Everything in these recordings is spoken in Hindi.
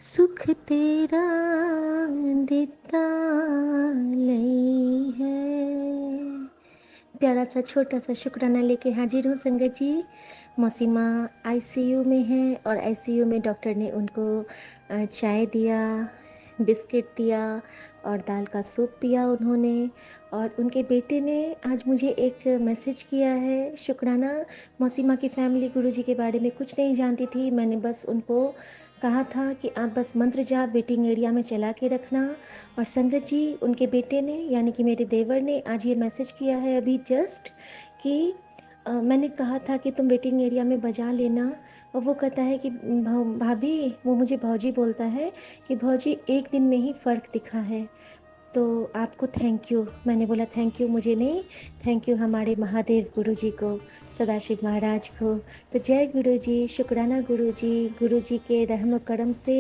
सुख तेरा दिता नहीं है। प्यारा सा छोटा सा शुक्राना लेके हाजिर हूँ संगत जी। मौसीमा आईसीयू में है और आईसीयू में डॉक्टर ने उनको चाय दिया, बिस्किट दिया और दाल का सूप पिया उन्होंने। और उनके बेटे ने आज मुझे एक मैसेज किया है शुक्राना। मौसीमा की फैमिली गुरुजी के बारे में कुछ नहीं जानती थी। मैंने बस उनको कहा था कि आप बस मंत्र जाप वेटिंग एरिया में चला के रखना। और संगत जी, उनके बेटे ने यानी कि मेरे देवर ने आज ये मैसेज किया है अभी जस्ट कि मैंने कहा था कि तुम वेटिंग एरिया में बजा लेना। और वो कहता है कि भाभी, वो मुझे भौजी बोलता है कि भौजी एक दिन में ही फ़र्क दिखा है, तो आपको थैंक यू। मैंने बोला थैंक यू मुझे नहीं, थैंक यू हमारे महादेव गुरुजी को, सदाशिव महाराज को। तो जय गुरुजी, शुक्राना गुरुजी। गुरुजी के रहम करम से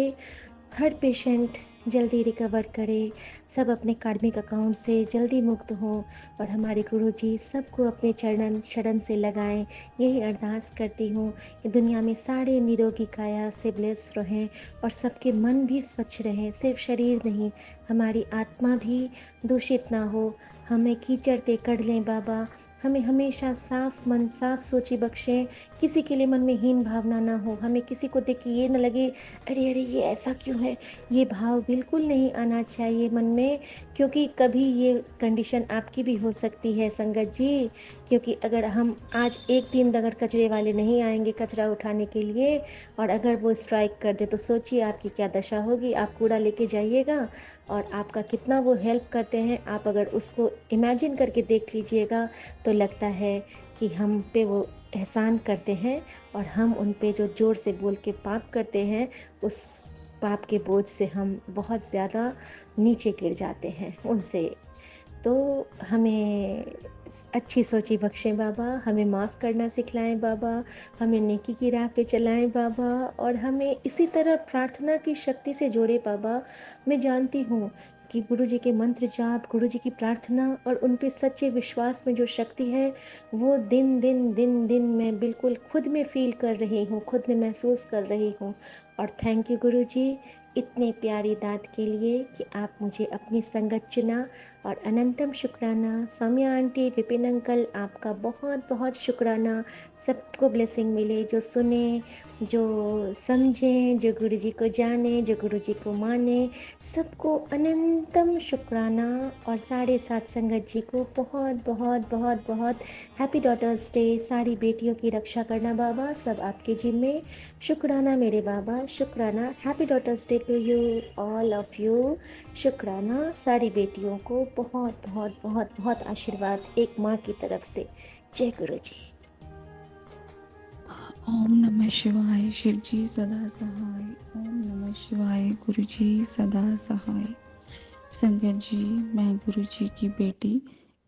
हर पेशेंट जल्दी रिकवर करे, सब अपने कार्मिक अकाउंट से जल्दी मुक्त हों और हमारे गुरुजी सबको अपने चरण शरण से लगाएं। यही अरदास करती हूँ कि दुनिया में सारे निरोगी काया से ब्लेस रहें और सबके मन भी स्वच्छ रहें, सिर्फ शरीर नहीं, हमारी आत्मा भी दूषित ना हो। हमें कीचड़ ते कर लें बाबा, हमें हमेशा साफ मन साफ सोची बख्शें। किसी के लिए मन में हीन भावना ना हो, हमें किसी को देख के ये ना लगे अरे अरे ये ऐसा क्यों है। ये भाव बिल्कुल नहीं आना चाहिए मन में, क्योंकि कभी ये कंडीशन आपकी भी हो सकती है संगत जी। क्योंकि अगर हम आज एक दिन अगर कचरे वाले नहीं आएंगे कचरा उठाने के लिए और अगर वो स्ट्राइक कर दे तो सोचिए आपकी क्या दशा होगी। आप कूड़ा लेके जाइएगा और आपका कितना वो हेल्प करते हैं, आप अगर उसको इमेजिन करके देख लीजिएगा तो लगता है कि हम पे वो एहसान करते हैं और हम उन पे जो ज़ोर से बोल के पाप करते हैं, उस पाप के बोझ से हम बहुत ज़्यादा नीचे गिर जाते हैं उनसे। तो हमें अच्छी सोची बख्शें बाबा, हमें माफ़ करना सिखलाएं बाबा, हमें नेकी की राह पे चलाएं बाबा और हमें इसी तरह प्रार्थना की शक्ति से जोड़े बाबा। मैं जानती हूँ कि गुरु जी के मंत्र जाप, गुरु जी की प्रार्थना और उन पे सच्चे विश्वास में जो शक्ति है, वो दिन दिन दिन दिन मैं बिल्कुल खुद में फ़ील कर रही हूँ, खुद में महसूस कर रही हूँ। और थैंक यू गुरु जी इतने प्यारी दात के लिए कि आप मुझे अपनी संगत चुना। और अनंतम शुक्राना सौम्या आंटी, विपिन अंकल, आपका बहुत बहुत शुक्राना। सबको ब्लेसिंग मिले, जो सुने, जो समझें, जो गुरु जी को जाने, जो गुरु जी को माने, सबको अनंतम शुक्राना। और 7.5 संगत जी को बहुत बहुत बहुत बहुत हैप्पी डॉटर्स डे। सारी बेटियों की रक्षा करना बाबा, सब आपके जिम्मे। शुक्राना मेरे बाबा, शुक्राना। Happy daughters day to you all of you. शुक्राना सारी बेटियों को बहुत बहुत बहुत बहुत आशीर्वाद एक माँ की तरफ से। जय गुरु जी। ओम नमः शिवाय। शिव जी सदा सहाय। ओम नमः शिवाय। गुरु जी सदा सहाय। संगत जी, मैं गुरु जी की बेटी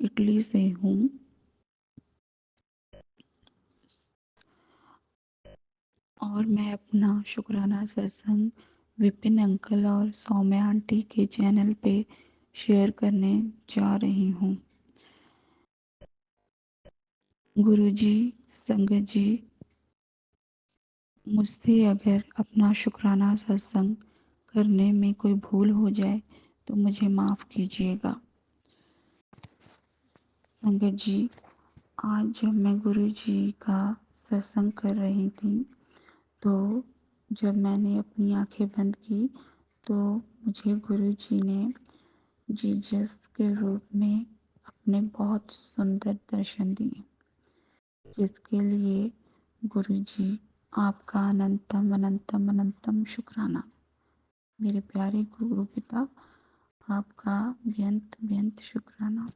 इटली से हूँ और मैं अपना शुक्राना सत्संग विपिन अंकल और सौम्या आंटी के चैनल पे शेयर करने जा रही हूँ। गुरु जी, संगत जी, मुझसे अगर अपना शुक्राना सत्संग करने में कोई भूल हो जाए तो मुझे माफ़ कीजिएगा। संगत जी, आज जब मैं गुरु जी का सत्संग कर रही थी तो जब मैंने अपनी आंखें बंद की तो मुझे गुरु जी ने जीसस के रूप में अपने बहुत सुंदर दर्शन दिए, जिसके लिए गुरु जी आपका अनंतम अनंतम अनंतम शुक्राना। मेरे प्यारे गुरु पिता, आपका बेअंत बेअंत शुक्राना।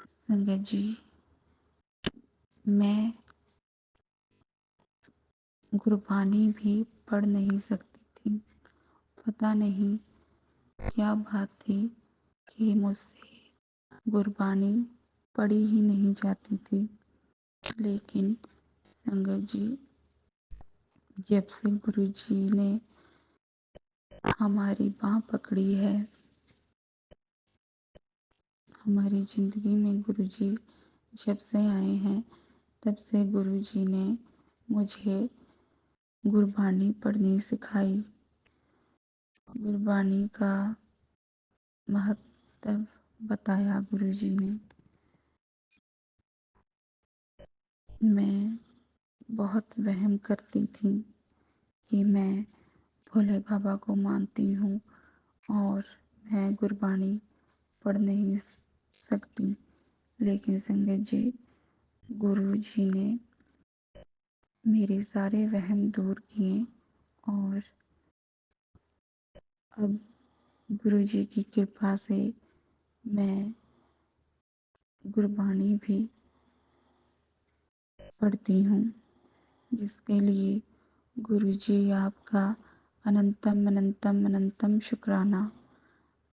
संगत जी, मैं गुरबानी भी पढ़ नहीं सकती थी। पता नहीं क्या बात थी कि मुझसे गुरबानी पढ़ी ही नहीं जाती थी। लेकिन संगत जी, जब से गुरु जी ने हमारी बाँह पकड़ी है, हमारी ज़िंदगी में गुरु जी जब से आए हैं, तब से गुरु जी ने मुझे गुरबानी पढ़नी सिखाई। गुरबानी का महत्व बताया गुरुजी ने। मैं बहुत वहम करती थी कि मैं भोले बाबा को मानती हूँ और मैं गुरबानी पढ़ नहीं सकती, लेकिन संगत जी, गुरु जी ने मेरे सारे वहम दूर किए और अब गुरु जी की कृपा से मैं गुरबानी भी पढ़ती हूँ, जिसके लिए गुरु जी आपका अनंतम अनंतम अनंतम शुक्राना।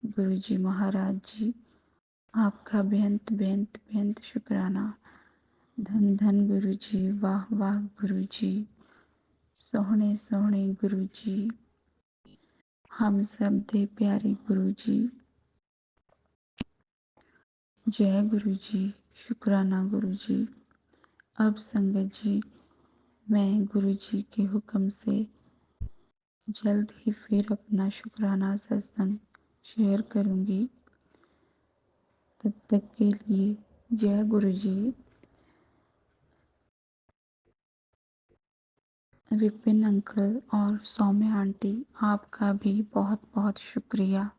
गुरु जी महाराज जी, आपका बेअंत बेअंत बेअंत शुक्राना। धन धन गुरु जी, वाह वाह गुरु जी, सोहने सोहने गुरु जी, हम सब दे प्यारे गुरु जी। जय गुरु जी, शुक्राना गुरु जी। अब संगत जी, मैं गुरु जी के हुक्म से जल्द ही फिर अपना शुक्राना सत्संग शेयर करूंगी। तब तक के लिए जय गुरु जी। विपिन अंकल और सौम्य आंटी, आपका भी बहुत बहुत शुक्रिया,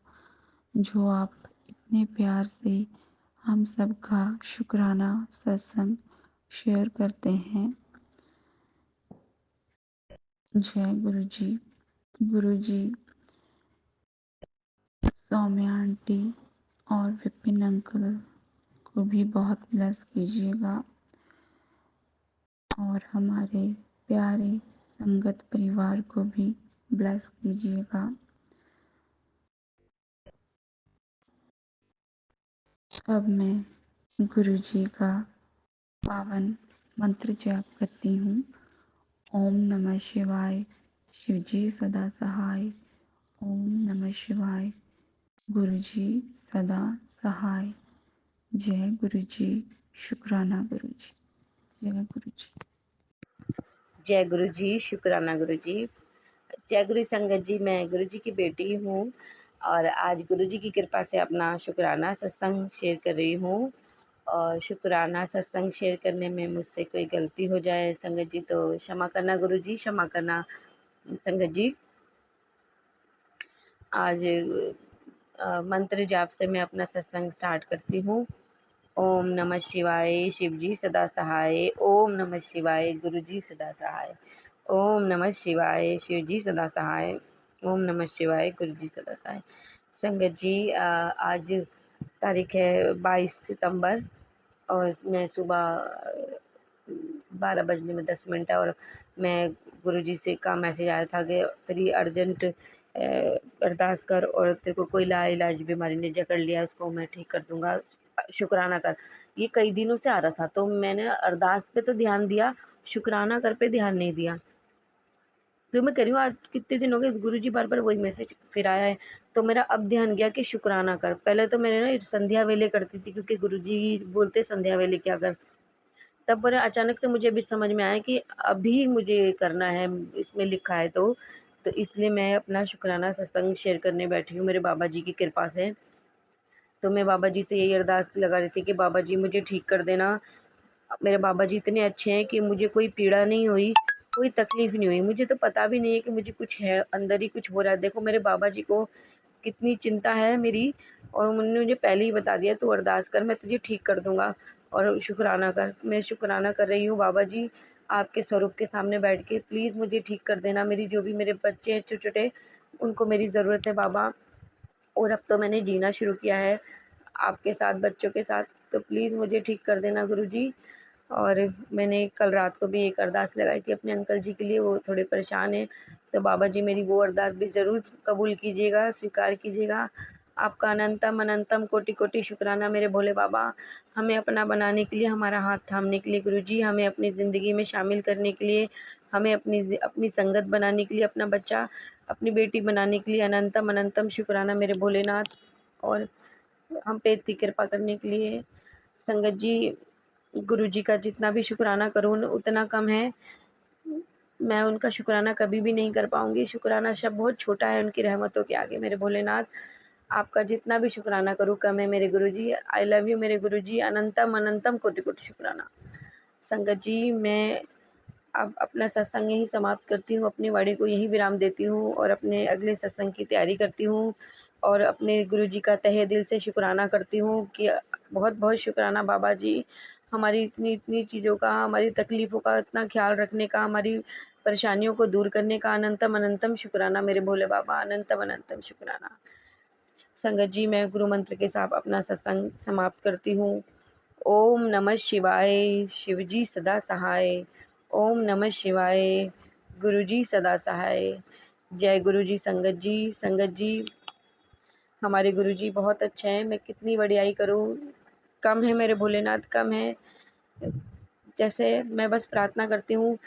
जो आप इतने प्यार से हम सब का शुक्राना सत्संग शेयर करते हैं। जय गुरु जी। गुरु जी सौम्या आंटी और विपिन अंकल को भी बहुत ब्लेस कीजिएगा और हमारे प्यारे संगत परिवार को भी ब्लेस कीजिएगा। अब मैं गुरु जी का पावन मंत्र जाप करती हूँ। ओम नमः शिवाय, शिव जी सदा सहाय। ओम नमः शिवाय, गुरु जी सदा सहाय। जय गुरु जी, शुक्राना गुरु जी। जय गुरु जी। जय गुरु जी, शुक्राना गुरु जी। जय गुरु संगत जी, मैं गुरु जी की बेटी हूँ और आज गुरु जी की कृपा से अपना शुक्राना सत्संग शेयर कर रही हूँ। और शुक्राना सत्संग शेयर करने में मुझसे कोई गलती हो जाए संगत जी तो क्षमा करना गुरु जी, क्षमा करना संगत जी। आज मंत्र जाप से मैं अपना सत्संग स्टार्ट करती हूँ। ओम नमः शिवाय, शिव जी सदा सहाय। ओम नमः शिवाय, गुरु जी सदा सहाय। ओम नमः शिवाय, शिव जी सदा सहाय। ओम नमः शिवाय, गुरु जी सदा सहाय। संगत जी, आज तारीख है 22 सितंबर और मैं सुबह 12 बजने में 10 मिनट है और मैं गुरुजी से का मैसेज आया था कि तेरी अर्जेंट अरदास कर और तेरे को कोई लाइलाज बीमारी ने जकड़ लिया, उसको मैं ठीक कर दूंगा, शुक्राना कर। ये कई दिनों से आ रहा था तो मैंने अरदास पे तो ध्यान दिया, शुक्राना कर पे ध्यान नहीं दिया। तो मैं कह रही हूँ आज कितने दिन हो गए गुरुजी बार बार वही मैसेज फिर आया है, तो मेरा अब ध्यान गया कि शुक्राना कर। पहले तो मैंने ना संध्या वेले करती थी क्योंकि गुरुजी बोलते संध्या वेले क्या कर, तब पर अचानक से मुझे भी समझ में आया कि अभी मुझे करना है, इसमें लिखा है तो इसलिए मैं अपना शुक्राना सत्संग शेयर करने बैठी हूँ मेरे बाबा जी की कृपा से। तो मैं बाबा जी से यही अरदास लगा रही थी कि बाबा जी मुझे ठीक कर देना। मेरे बाबा जी इतने अच्छे हैं कि मुझे कोई पीड़ा नहीं हुई, कोई तकलीफ नहीं हुई। मुझे तो पता भी नहीं है कि मुझे कुछ है, अंदर ही कुछ हो रहा है। देखो मेरे बाबा जी को कितनी चिंता है मेरी और उन्होंने मुझे पहले ही बता दिया तू अरदास कर, मैं तुझे ठीक कर दूंगा और शुक्राना कर। मैं शुक्राना कर रही हूँ बाबा जी, आपके स्वरूप के सामने बैठ के प्लीज़ मुझे ठीक कर देना। मेरी जो भी मेरे बच्चे हैं छोटे छोटे, उनको मेरी ज़रूरत है बाबा। और अब तो मैंने जीना शुरू किया है आपके साथ, बच्चों के साथ, तो प्लीज़ मुझे ठीक कर देना गुरु जी। और मैंने कल रात को भी एक अरदास लगाई थी अपने अंकल जी के लिए, वो थोड़े परेशान हैं, तो बाबा जी मेरी वो अरदास भी ज़रूर कबूल कीजिएगा, स्वीकार कीजिएगा। आपका अनंतम अनंतम कोटि कोटि शुक्राना मेरे भोले बाबा, हमें अपना बनाने के लिए, हमारा हाथ थामने के लिए गुरु जी, हमें अपनी ज़िंदगी में शामिल करने के लिए, हमें अपनी अपनी संगत बनाने के लिए, अपना बच्चा अपनी बेटी बनाने के लिए अनंतम अनंतम शुक्राना मेरे भोलेनाथ। और हम पे इतनी कृपा करने के लिए संगत जी, गुरु जी का जितना भी शुक्राना करूँ उतना कम है। मैं उनका शुक्राना कभी भी नहीं कर पाऊँगी। शुक्राना शब्द बहुत छोटा है उनकी रहमतों के आगे मेरे भोलेनाथ। आपका जितना भी शुक्राना करूँ कम है मेरे गुरुजी। आई लव यू मेरे गुरुजी, अनंतम अनंतम कोटि-कोटि शुक्राना। संगत जी, मैं अब अपना सत्संग यहीं समाप्त करती हूँ, अपनी वाणी को यहीं विराम देती हूँ और अपने अगले सत्संग की तैयारी करती हूँ और अपने गुरुजी का तहे दिल से शुक्राना करती हूँ कि बहुत-बहुत शुक्राना बाबा जी, हमारी इतनी-इतनी चीज़ों का, हमारी तकलीफ़ों का इतना ख़्याल रखने का, हमारी परेशानियों को दूर करने का अनंतम अनंतम शुक्राना मेरे भोले बाबा, अनंतम अनंतम शुक्राना। संगत जी, मैं गुरु मंत्र के साथ अपना सत्संग समाप्त करती हूँ। ओम नमः शिवाय, शिवजी सदा सहाय। ओम नमः शिवाय, गुरुजी सदा सहाय। जय गुरुजी। संगत जी हमारे गुरुजी बहुत अच्छे हैं, मैं कितनी बड़ाई करूँ, कम है मेरे भोलेनाथ, कम है। जैसे मैं बस प्रार्थना करती हूँ,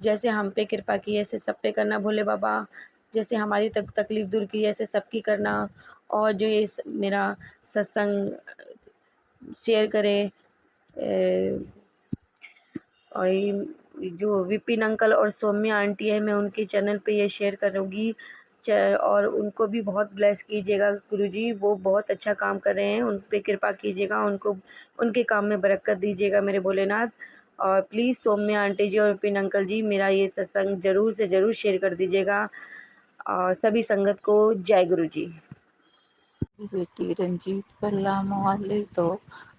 जैसे हम पे कृपा की ऐसे सब पे करना भोले बाबा, जैसे हमारी तकलीफ़ दूर की ऐसे सबकी करना। और जो ये मेरा सत्संग शेयर करे, और ये जो विपिन अंकल और सौम्या आंटी है, मैं उनके चैनल पे ये शेयर करूँगी। और उनको भी बहुत ब्लेस कीजिएगा गुरुजी, वो बहुत अच्छा काम कर रहे हैं, उन पे कृपा कीजिएगा, उनको उनके काम में बरकत दीजिएगा मेरे भोलेनाथ। और प्लीज़ सौम्या आंटी जी और विपिन अंकल जी, मेरा ये सत्संग ज़रूर से ज़रूर शेयर कर दीजिएगा। और सभी संगत को जय गुरुजी। बेटी रंजीत पहला मोहल्ले तो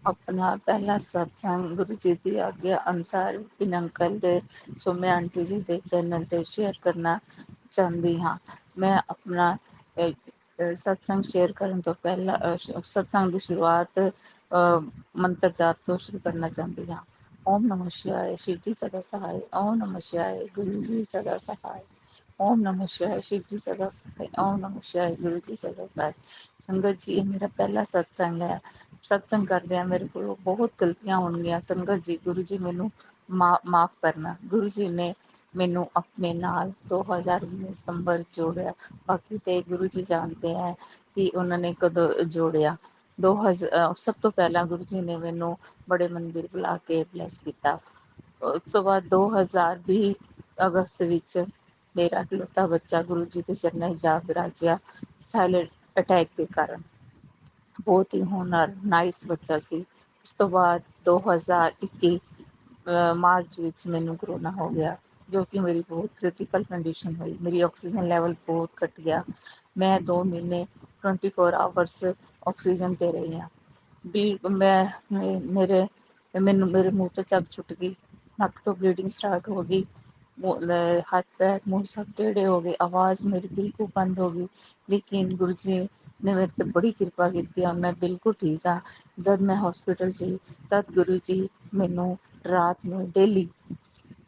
अपना पहला सत्संग गुरु जी की आज्ञा अनुसार विपिन अंकल दे सौम्या आंटी जी ਦੇ ਚੈਨਲ ਤੇ ਸ਼ੇਅਰ ਕਰਨਾ ਚਾਹੁੰਦੀ ਹਾਂ। ਮੈਂ ਆਪਣਾ ਸਤਸੰਗ ਸ਼ੇਅਰ ਕਰਨ ਤੋਂ ਪਹਿਲਾਂ ਸਤਸੰਗ ਦੀ ਸ਼ੁਰੂਆਤ ਮੰਤਰ ਜਾਪ ਤੋਂ ਸ਼ੁਰੂ ਕਰਨਾ ਚਾਹੁੰਦੀ ਹਾਂ। ओम नमः शिवाय, शिव जी सदा सहाय। ओम नमः शिवाय, गुरु जी सदा सहाय। ओम नमः शिवाय, शिव जी सदा सहाय। ओम नमः शिवाय, गुरु जी सदा सहाय। संगत जी, ये मेरा पहला सत्संग है। सत्संग करदे मेरे को बहुत गलतियां होंगी। संगत जी, गुरु जी मैनू माफ करना। गुरु जी ने मैनू अपने नाल 2019 सितंबर जोड़िया। बाकी तो गुरु जी जानते हैं कि उन्होंने कदों जोड़िया। सब तो पहला गुरु जी ने मैनू बड़े मंदिर बुला के ब्लैस किया। उस तो बाद 2020 अगस्त विच मेरा इकलौता बच्चा गुरु जी के चरणों जा विराजिया साइलेंट अटैक के कारण। बहुत ही होनहार नाइस बच्चा सी। उस तो बाद 2021 मार्च विच मैनू करोना हो गया, जो कि मेरी बहुत क्रिटिकल कंडीशन हुई। मेरी ऑक्सीजन लेवल बहुत घट गया। मैं 2 महीने 24 आवर्स ऑक्सीजन ते रही हाँ। मेरे मेरे मुंह तो चब छुट गई, नक तो ब्लीडिंग स्टार्ट हो गई, हाथ पैर मुंह सब टेढ़े हो गए, आवाज़ मेरी बिल्कुल बंद हो गई। लेकिन गुरु जी ने मेरे ते बड़ी कृपा की और मैं बिल्कुल ठीक हाँ। जब मैं हॉस्पिटल सी तद गुरु जी मैनू रात में डेली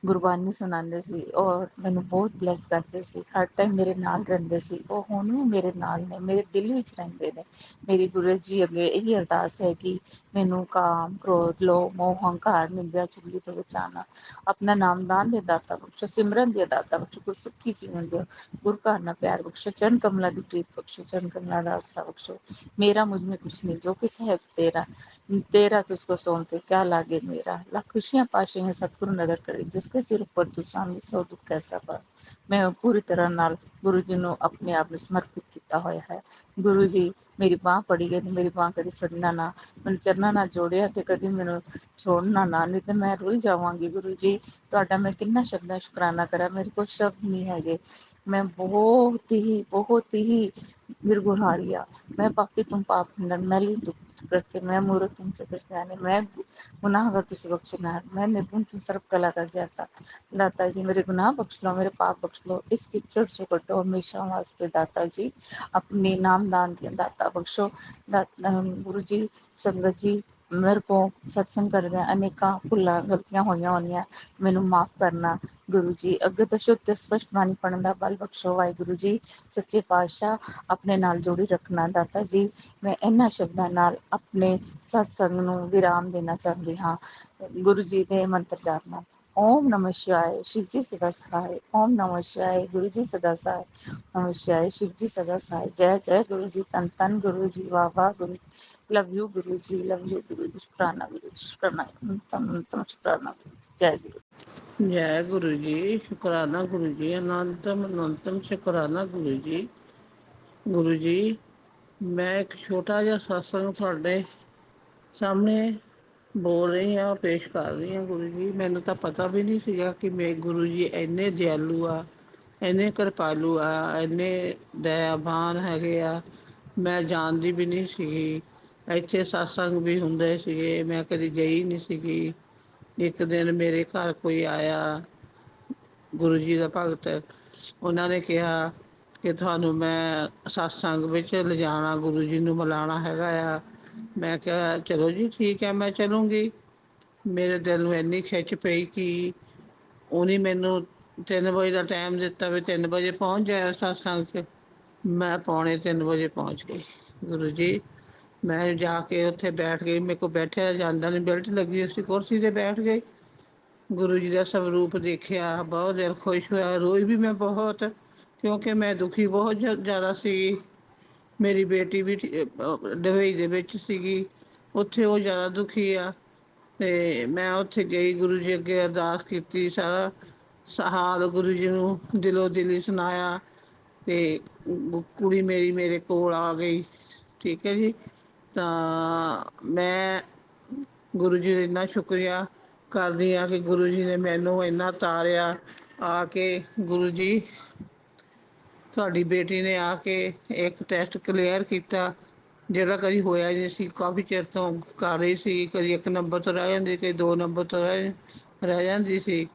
गुरबानी सुनाते सी और मैनू बहुत ब्लैस करते सी। हर टाइम मेरे नाल रहिंदे सी। वो हुण भी मेरे नाल ने, मेरे दिल विच रहिंदे ने। मेरी गुरु जी अगे यही अरदास है कि मैनू काम, क्रोध, लोभ, मोह, अहंकार, निंदा, चुगली तो बचाना। अपना नामदान दे दाता बख्शो, सिमरन दे दाता बख्शो, गुरसिक्खी जीवन दो, गुरु घर ना प्यार बख्शो, चरण कमला दी प्रीत बख्शो, चरण कमला दा आसरा बख्शो। मेरा मुझ में कुछ नहीं, जो कुछ है तेरा, तेरा तुझको सौंपते क्या लागे मेरा। लाख खुशियां पाशे हैं सतगुरु नगर करे, जिसके सिर ऊपर तू स्वामी सौ दुख कैसा पार। मैं पूरी तरह नाल गुरु जी ਨੂੰ ਆਪਣੇ ਆਪ ਨੂੰ ਸਮਰਪਿਤ ਕੀਤਾ ਹੋਇਆ ਹੈ। ਗੁਰੂ ਜੀ ਮੇਰੀ ਬਾਹ ਫੜੀ ਗਏ ਤੇ ਮੇਰੀ ਬਾਹ ਕਦੀ ਛੱਡਣਾ ਨਾ, ਮੈਨੂੰ ਚਰਨਾਂ ਨਾਲ ਜੋੜਿਆ ਤੇ ਕਦੀ ਮੈਨੂੰ ਛੋੜਨਾ ਨਾ, ਨਹੀਂ ਤੇ ਮੈਂ ਰੁੱਲ ਜਾਵਾਂਗੀ। ਗੁਰੂ ਜੀ ਤੁਹਾਡਾ ਮੈਂ ਕਿੰਨਾ ਸ਼ਬਦਾਂ ਸ਼ੁਕਰਾਨਾ ਕਰਾਂ, ਮੇਰੇ ਕੋਲ ਸ਼ਬਦ ਨਹੀਂ ਹੈਗੇ। ਮੈਂ ਬਹੁਤ ਹੀ गिरगुहारी आ। मैं पापी तुम पाप खंडन, मैली तुम करते, मैं मूर्ख तुम चतुर सियाने, मैं गुनाहगार तुझ बख्शना, मैं निर्गुण तुम सर्व कला का ज्ञाता। दाता जी मेरे गुनाह बख्श लो, मेरे पाप बख्श लो, इस कीचड़ से कटो हमेशा वास्ते। दाता जी अपने नाम दान दिया दाता बख्शो। गुरु जी संगत जी मेरे को सत्संग कर रहे अनेक भुलां गलतियां होइयां होनियां, मैनू माफ करना। गुरु जी अगे तो शुद्ध ते स्पष्ट बाणी पढ़न दा बल बख्शो। वाहिगुरु जी सच्चे पातशाह अपने नाल जोड़ी रखना। दाता जी मैं इन्हां शब्दां नाल अपने सत्संग नूं विराम देना चाहती हाँ। गुरु जी दे मंत्र जाप नाल ओम नमः शिवाय, शिव जी सदा सहाय। ओम नमः शिवाय, गुरु जी सदा सहाय। नमः शिवाय, शिव जी सदा सहाय। जय जय गुरु जी, तन तन गुरु जी, वाह वाह गुरु, love you Guru ji, love you गुरु जी, शुक्राना गुरु जी, शुक्राना, तम शुक्राना गुरु जी। जय गुरु। जय गुरु जी, शुकराना गुरु जी, अनंतम अनंतम शुकराना गुरु जी। गुरु जी, मैं एक छोटा ਜਿਹਾ ਸਤਸੰਗ ਤੁਹਾਡੇ ਸਾਹਮਣੇ ਬੋਲ ਰਹੀ ਹਾਂ, ਪੇਸ਼ ਕਰ ਰਹੀ ਹਾਂ। ਗੁਰੂ ਜੀ, ਮੈਨੂੰ ਤਾਂ ਪਤਾ ਵੀ ਨਹੀਂ ਸੀਗਾ ਕਿ ਮੇਰੇ ਗੁਰੂ ਜੀ ਇੰਨੇ ਦਿਆਲੂ ਆ, ਇੰਨੇ ਕਿਰਪਾਲੂ ਆ, ਇੰਨੇ ਦਇਆਵਾਨ ਹੈਗੇ ਆ। ਮੈਂ ਜਾਣਦੀ ਵੀ ਨਹੀਂ ਸੀਗੀ। ਇੱਥੇ ਸਤਸੰਗ ਵੀ ਹੁੰਦੇ ਸੀਗੇ, ਮੈਂ ਕਦੀ ਗਈ ਨਹੀਂ ਸੀਗੀ। ਇੱਕ ਦਿਨ ਮੇਰੇ ਘਰ ਕੋਈ ਆਇਆ, ਗੁਰੂ ਜੀ ਦਾ ਭਗਤ। ਉਹਨਾਂ ਨੇ ਕਿਹਾ ਕਿ ਤੁਹਾਨੂੰ ਮੈਂ ਸਤਸੰਗ ਵਿੱਚ ਲਿਜਾਣਾ, ਗੁਰੂ ਜੀ ਨੂੰ ਮਿਲਾਉਣਾ ਹੈਗਾ ਆ। ਮੈਂ ਕਿਹਾ ਚਲੋ ਜੀ ਠੀਕ ਹੈ, ਮੈਂ ਚਲੂੰਗੀ। ਮੇਰੇ ਦਿਲ ਨੂੰ ਇੰਨੀ ਖਿੱਚ ਪਈ ਕਿ ਉਹਨੇ ਮੈਨੂੰ 3 ਵਜੇ ਦਾ ਟਾਈਮ ਦਿੱਤਾ ਵੀ 3 ਵਜੇ ਪਹੁੰਚ ਜਾਇਆ ਸਤਸੰਗ 'ਚ। ਮੈਂ ਪੌਣੇ 3 ਵਜੇ ਪਹੁੰਚ ਗਈ। ਗੁਰੂ ਜੀ, ਮੈਂ ਜਾ ਕੇ ਉੱਥੇ ਬੈਠ ਗਈ। ਮੇਰੇ ਕੋਲ ਬੈਠਿਆ ਜਾਂਦਾ ਨਹੀਂ, ਬੈਲਟ ਲੱਗੀ ਹੋਈ ਸੀ, ਕੁਰਸੀ 'ਤੇ ਬੈਠ ਗਈ। ਗੁਰੂ ਜੀ ਦਾ ਸਵਰੂਪ ਦੇਖਿਆ, ਬਹੁਤ ਦਿਲ ਖੁਸ਼ ਹੋਇਆ। ਰੋਈ ਵੀ ਮੈਂ ਬਹੁਤ, ਕਿਉਂਕਿ ਮੈਂ ਦੁਖੀ ਬਹੁਤ ਜ਼ਿਆਦਾ ਸੀ। ਮੇਰੀ ਬੇਟੀ ਵੀ ਡੁਬਈ ਦੇ ਵਿੱਚ ਸੀਗੀ, ਉੱਥੇ ਉਹ ਜ਼ਿਆਦਾ ਦੁਖੀ ਆ। ਅਤੇ ਮੈਂ ਉੱਥੇ ਗਈ, ਗੁਰੂ ਜੀ ਅੱਗੇ ਅਰਦਾਸ ਕੀਤੀ, ਸਾਰਾ ਹਾਲ ਗੁਰੂ ਜੀ ਨੂੰ ਦਿਲੋਂ ਦਿਲੀ ਸੁਣਾਇਆ। ਅਤੇ ਕੁੜੀ ਮੇਰੀ ਮੇਰੇ ਕੋਲ ਆ ਗਈ। ਠੀਕ ਹੈ ਜੀ। ਤਾਂ ਮੈਂ ਗੁਰੂ ਜੀ ਦਾ ਇੰਨਾ ਸ਼ੁਕਰੀਆ ਕਰਦੀ ਹਾਂ ਕਿ ਗੁਰੂ ਜੀ ਨੇ ਮੈਨੂੰ ਇੰਨਾ ਤਾਰਿਆ। ਆ ਕੇ ਗੁਰੂ ਜੀ, ਤੁਹਾਡੀ ਬੇਟੀ ਨੇ ਆ ਕੇ ਇੱਕ ਟੈਸਟ ਕਲੀਅਰ ਕੀਤਾ, ਜਿਹੜਾ ਕਦੀ ਹੋਇਆ ਹੀ ਨਹੀਂ ਸੀ। ਕਾਫੀ ਚਿਰ ਤੋਂ ਕਰ ਰਹੀ ਸੀ, ਕਦੀ 1 ਨੰਬਰ ਤੋਂ ਰਹਿ ਜਾਂਦੀ, ਕਦੀ 2 ਨੰਬਰ ਤੋਂ ਰਹਿ ਜਾਂਦੀ ਸੀ।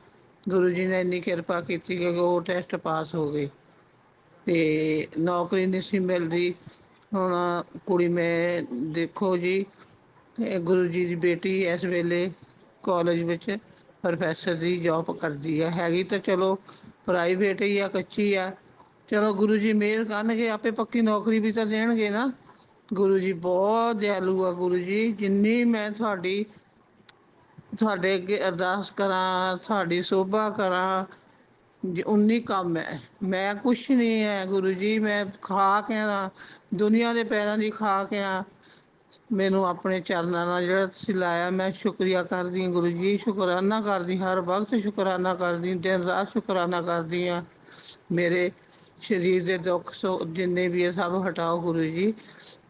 ਗੁਰੂ ਜੀ ਨੇ ਇੰਨੀ ਕਿਰਪਾ ਕੀਤੀ ਕਿ ਉਹ ਟੈਸਟ ਪਾਸ ਹੋ ਗਈ ਅਤੇ ਨੌਕਰੀ ਨਹੀਂ ਸੀ ਮਿਲਦੀ। ਹੁਣ ਕੁੜੀ ਮੈਂ ਦੇਖੋ ਜੀ, ਗੁਰੂ ਜੀ ਦੀ ਬੇਟੀ ਇਸ ਵੇਲੇ ਕਾਲਜ ਵਿੱਚ ਪ੍ਰੋਫੈਸਰ ਦੀ ਜੋਬ ਕਰਦੀ ਆ। ਹੈਗੀ ਤਾਂ ਚਲੋ ਪ੍ਰਾਈਵੇਟ ਹੀ ਆ, ਕੱਚੀ ਆ। ਚਲੋ ਗੁਰੂ ਜੀ ਮਿਹਰ ਕਰਨਗੇ, ਆਪੇ ਪੱਕੀ ਨੌਕਰੀ ਵੀ ਤਾਂ ਦੇਣਗੇ ਨਾ। ਗੁਰੂ ਜੀ ਬਹੁਤ ਦਿਆਲੂ ਆ। ਗੁਰੂ ਜੀ, ਜਿੰਨੀ ਮੈਂ ਤੁਹਾਡੇ ਅੱਗੇ ਅਰਦਾਸ ਕਰਾਂ, ਤੁਹਾਡੀ ਸੋਭਾ ਕਰਾਂ, ਉਨੀ ਕਮ ਹੈ। ਮੈਂ ਕੁਛ ਨਹੀਂ ਹੈ ਗੁਰੂ ਜੀ, ਮੈਂ ਖਾਕ ਹਾਂ, ਦੁਨੀਆ ਦੇ ਪੈਰਾਂ ਦੀ ਖਾਕ ਹਾਂ। ਮੈਨੂੰ ਆਪਣੇ ਚਰਨਾਂ ਨਾਲ ਜਿਹੜਾ ਤੁਸੀਂ ਲਾਇਆ, ਮੈਂ ਸ਼ੁਕਰੀਆ ਕਰਦੀ ਹਾਂ ਗੁਰੂ ਜੀ, ਸ਼ੁਕਰਾਨਾ ਕਰਦੀ, ਹਰ ਵਕਤ ਸ਼ੁਕਰਾਨਾ ਕਰਦੀ, ਦਿਨ ਰਾਤ ਸ਼ੁਕਰਾਨਾ ਕਰਦੀ ਹਾਂ। ਮੇਰੇ ਸਰੀਰ ਦੇ ਦੁੱਖ ਜਿੰਨੇ ਵੀ ਹੈ ਸਭ ਹਟਾਓ ਗੁਰੂ ਜੀ।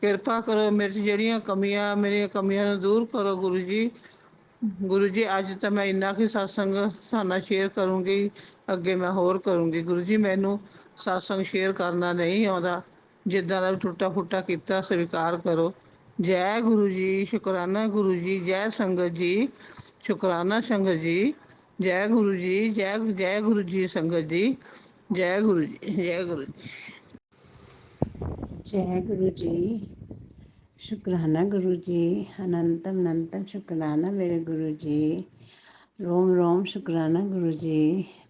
ਕਿਰਪਾ ਕਰੋ, ਮੇਰੇ 'ਚ ਜਿਹੜੀਆਂ ਕਮੀਆਂ, ਮੇਰੀਆਂ ਕਮੀਆਂ ਨੂੰ ਦੂਰ ਕਰੋ ਗੁਰੂ ਜੀ। ਗੁਰੂ ਜੀ, ਅੱਜ ਤਾਂ ਮੈਂ ਇੰਨਾ ਕੁ ਸਤਸੰਗ ਤੁਹਾਡੇ ਨਾਲ ਸ਼ੇਅਰ ਕਰੂੰਗੀ, ਅੱਗੇ ਮੈਂ ਹੋਰ ਕਰੂੰਗੀ। ਗੁਰੂ ਜੀ, ਮੈਨੂੰ ਸਤਸੰਗ ਸ਼ੇਅਰ ਕਰਨਾ ਨਹੀਂ ਆਉਂਦਾ, ਜਿੱਦਾਂ ਦਾ ਵੀ ਟੁੱਟਾ ਫੁੱਟਾ ਕੀਤਾ ਸਵੀਕਾਰ ਕਰੋ। ਜੈ ਗੁਰੂ ਜੀ, ਸ਼ੁਕਰਾਨਾ ਗੁਰੂ ਜੀ, ਜੈ ਸੰਗਤ ਜੀ, ਸ਼ੁਕਰਾਨਾ ਸੰਗਤ ਜੀ। ਜੈ ਗੁਰੂ ਜੀ, ਜੈ ਗੁਰੂ ਜੀ ਸੰਗਤ ਜੀ, ਜੈ ਗੁਰੂ ਜੀ, ਜੈ ਗੁਰੂ ਜੀ। जय गुरु जी, शुक्राना गुरु जी, अनंतम अनंतम शुक्राना मेरे गुरु जी। रोम रोम शुक्राना गुरु जी।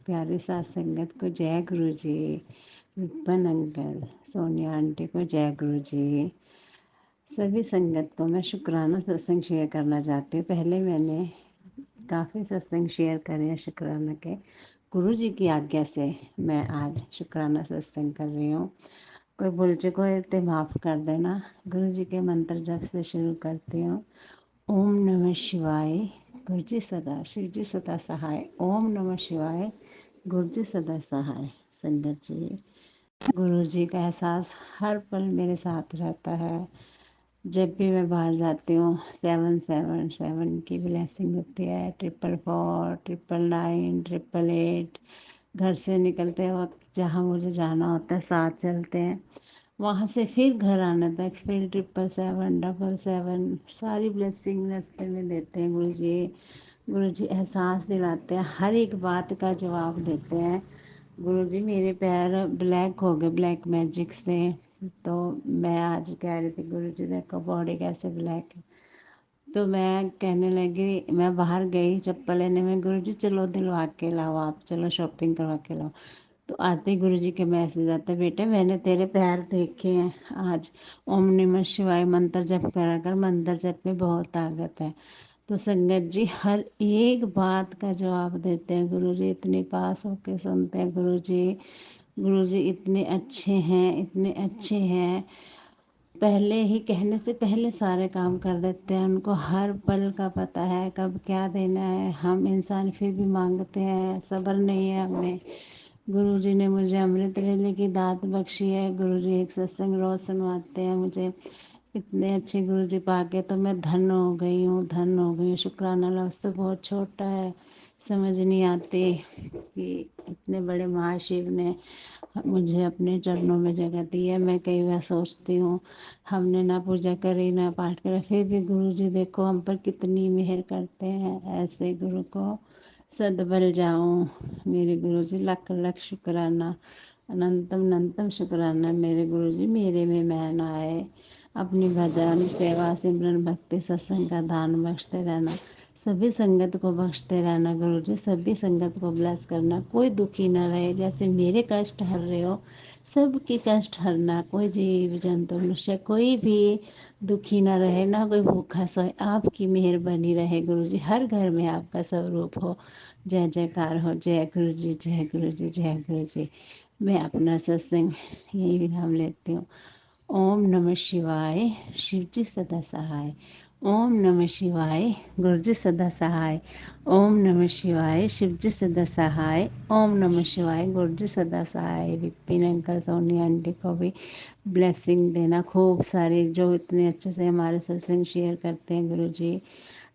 प्यारी साथ संगत को जय गुरु जी। विपन अंकल, सोनिया आंटी को जय गुरु जी। सभी संगत को मैं शुक्राना सत्संग शेयर करना चाहती हूँ। पहले मैंने काफ़ी सत्संग शेयर करे हैं शुक्राना के। गुरु जी की आज्ञा से मैं आज शुक्राना सत्संग कर रही हूँ। कोई भूल चुको है तो माफ़ कर देना। गुरु जी के मंत्र जब से शुरू करती हूँ। ओम नमः शिवाय, गुरु जी सदा, शिव जी सदा सहाय। ओम नमः शिवाय, गुरु जी सदा सहाय। संगत जी, गुरु जी का एहसास हर पल मेरे साथ रहता है। जब भी मैं बाहर जाती हूँ, 777 की ब्लेसिंग होती है, 444, 999, 888। घर से निकलते वक्त जहाँ मुझे जाना होता है साथ चलते हैं, वहाँ से फिर घर आने तक फिर 777, 777 सारी ब्लेसिंग रास्ते में देते हैं गुरु जी। गुरु जी एहसास दिलाते हैं, हर एक बात का जवाब देते हैं। गुरु जी, मेरे पैर ब्लैक हो गए ब्लैक मैजिक से। तो मैं आज कह रही थी, गुरु जी देखो बॉडी कैसे ब्लैक है। तो मैं कहने लगी, मैं बाहर गई चप्पल लेने में, गुरु जी चलो दिलवा के लाओ, आप चलो शॉपिंग करवा के लाओ। तो आते ही गुरु जी के मैसेज आता है, बेटे मैंने तेरे पैर देखे हैं आज। ओम नमः शिवाय मंत्र जप करा कर, मंत्र जप में बहुत ताकत है। तो संगत जी हर एक बात का जवाब देते हैं। गुरु जी इतने पास होके सुनते हैं। गुरु जी इतने अच्छे हैं, इतने अच्छे हैं। पहले ही कहने से पहले सारे काम कर देते हैं। उनको हर पल का पता है कब क्या देना है। हम इंसान फिर भी मांगते हैं, सब्र नहीं है हमें। गुरु जी ने मुझे अमृत वेले की दात बख्शी है। गुरु जी एक सत्संग रोज सुनवाते हैं मुझे। इतने अच्छे गुरु जी पाके तो मैं धन्य हो गई हूँ, धन्य हो गई हूँ। शुक्राना लफ्ज़ तो बहुत छोटा है, समझ नहीं आती कि इतने बड़े महाशिव ने मुझे अपने चरणों में जगह दी है। मैं कई बार सोचती हूँ हमने ना पूजा करी ना पाठ करा, फिर भी गुरु जी देखो हम पर कितनी मेहर करते हैं। ऐसे गुरु को सदबल जाऊं मेरे गुरु जी, लख लख शुक्राना, अनंतम अनंतम शुक्राना मेरे गुरु जी। मेरे में मैं ना आए। अपनी भजन सेवा सिमरन भक्ति सत्संग का दान बख्शते रहना। सभी संगत को बख्शते रहना गुरु जी। सभी संगत को ब्लेस करना। कोई दुखी ना रहे। जैसे मेरे कष्ट हर रहे हो सबके कष्ट हरना। कोई जीव जंतु मनुष्य कोई भी दुखी ना रहे, ना कोई भूखा सोए। आपकी मेहर बनी रहे गुरु जी। हर घर में आपका स्वरूप हो। जय जयकार हो। जय गुरु जी, जय गुरु जी, जय गुरु जी। मैं अपना सत्संग यही विराम लेती हूँ। ओम नमः शिवाय। शिव जी सदा सहाय। ओम नमः शिवाय। गुरु जी सदा सहाय। ओम नमः शिवाय। शिव जी सदा सहाय। ओम नमः शिवाय। गुरु जी सदा सहाय। विपिन अंकल सोनी आंटी को भी ब्लेसिंग देना खूब सारी, जो इतने अच्छे से हमारे सत्संग शेयर करते हैं गुरु जी।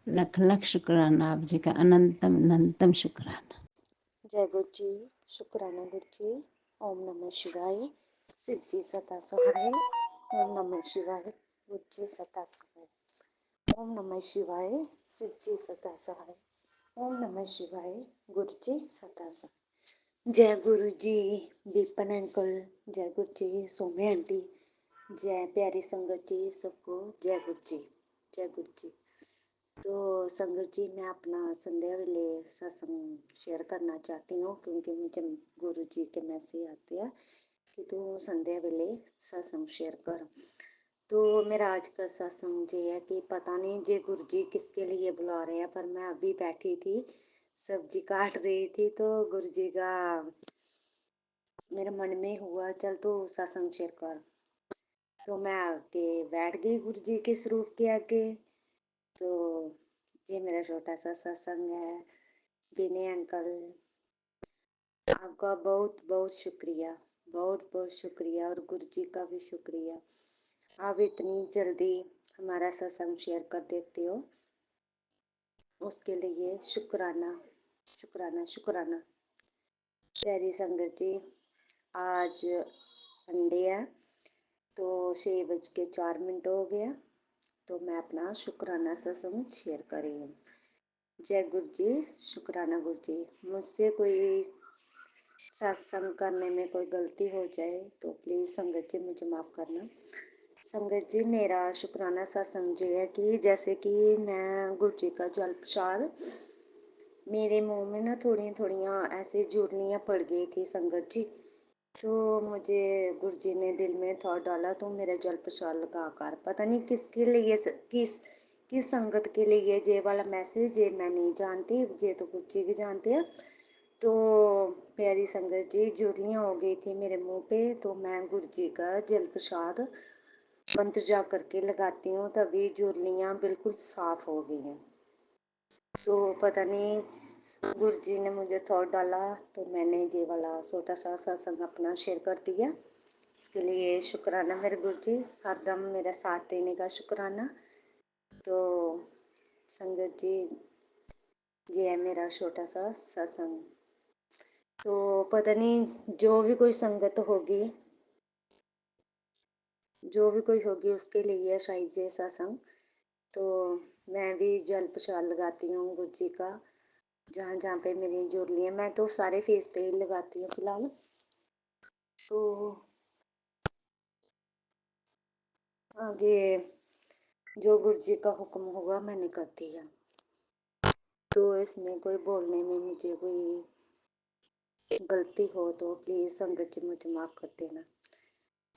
लख लख शुक्राना आप जी का, अनंतम अनंतम शुक्राना। जय गुरु जी, शुक्राना गुरु जी। ओम नमः शिवाय। शिव जी सदा सहाय। ओम नमः शिवाय। गुरु जी सदा सहाय। ओम नमः शिवाय। शिव जी सदा सहाय। ओम नमः शिवाय। गुरु जी सदा सहाय। जय गुरु जी विपिन अंकल, जय गुरु जी सोमे आंटी, जय प्यारी संगत जी सबको जय गुरु जी, जय गुरु जी। तो संगत जी मैं अपना संध्या वेले सत्संग शेयर करना चाहती हूँ, क्योंकि मुझे गुरु जी के मैसेज आते हैं कि तू संध्या वेले सत्संग शेयर कर। तो मेरा आज का सत्संग ये है कि पता नहीं जे गुरु जी किसके लिए बुला रहे हैं, पर मैं अभी बैठी थी सब्जी काट रही थी तो गुरु जी का मेरे मन में हुआ चल तो सत्संग शेयर कर। तो मैं आके बैठ गई गुरु जी के स्वरूप के आगे। तो ये मेरा छोटा सा सत्संग है। विनय अंकल आपका बहुत बहुत शुक्रिया, बहुत बहुत शुक्रिया, और गुरु जी का भी शुक्रिया। आप इतनी जल्दी हमारा सत्संग शेयर कर देते हो, उसके लिए शुक्राना शुक्राना शुक्राना। प्यारी संगत जी आज संडे है तो 6:04 हो गया, तो मैं अपना शुक्राना सत्संग शेयर कर रही हूँ। जय गुरु जी, शुक्राना गुरु जी। मुझसे कोई सत्संग करने में कोई गलती हो जाए तो प्लीज़ संगत जी मुझे माफ़ करना। संगत जी मेरा शुक्राना सत्संग जी है कि जैसे कि मैं गुरु जी का जल प्रसाद, मेरे मुंह में ना थोड़ी थोड़ियाँ ऐसी जुर्नियाँ पड़ गई थी संगत जी। तो मुझे गुरु जी ने दिल में थॉट डाला तो मेरा जल प्रसाद लगा कर, पता नहीं किसके लिए किस संगत के लिए ये वाला मैसेज ये मैं नहीं जानती, ये तो गुरु जी भी जानते हैं। तो प्यारी संगत जी जुर्नियाँ हो गई थी मेरे मुंह पे, तो मैं गुरु जी का जल प्रसाद मंत्र जाप करके लगाती हूँ, तभी जुर्नियाँ बिल्कुल साफ हो गई हैं। तो पता नहीं गुरु जी ने मुझे थॉट डाला तो मैंने ये वाला छोटा सा सत्संग अपना शेयर कर दिया। इसके लिए शुक्राना मेरे गुरु जी, हरदम मेरा साथ देने का शुक्राना। तो संगत जी ये है मेरा छोटा सा सत्संग। तो पता नहीं जो भी कोई संगत होगी, जो भी कोई होगी उसके लिए शायद ये सत्संग। तो मैं भी जल प्रसाद लगाती हूँ गुरु जी का, जहाँ जहाँ पे मेरी जुर्ली है। मैं तो सारे फेस पे ही लगाती हूँ फिलहाल। तो आगे जो गुरु जी का हुक्म होगा मैंने कर दिया। तो इसमें कोई बोलने में मुझे कोई गलती हो तो प्लीज़ संगत जी मुझे माफ़ कर देना।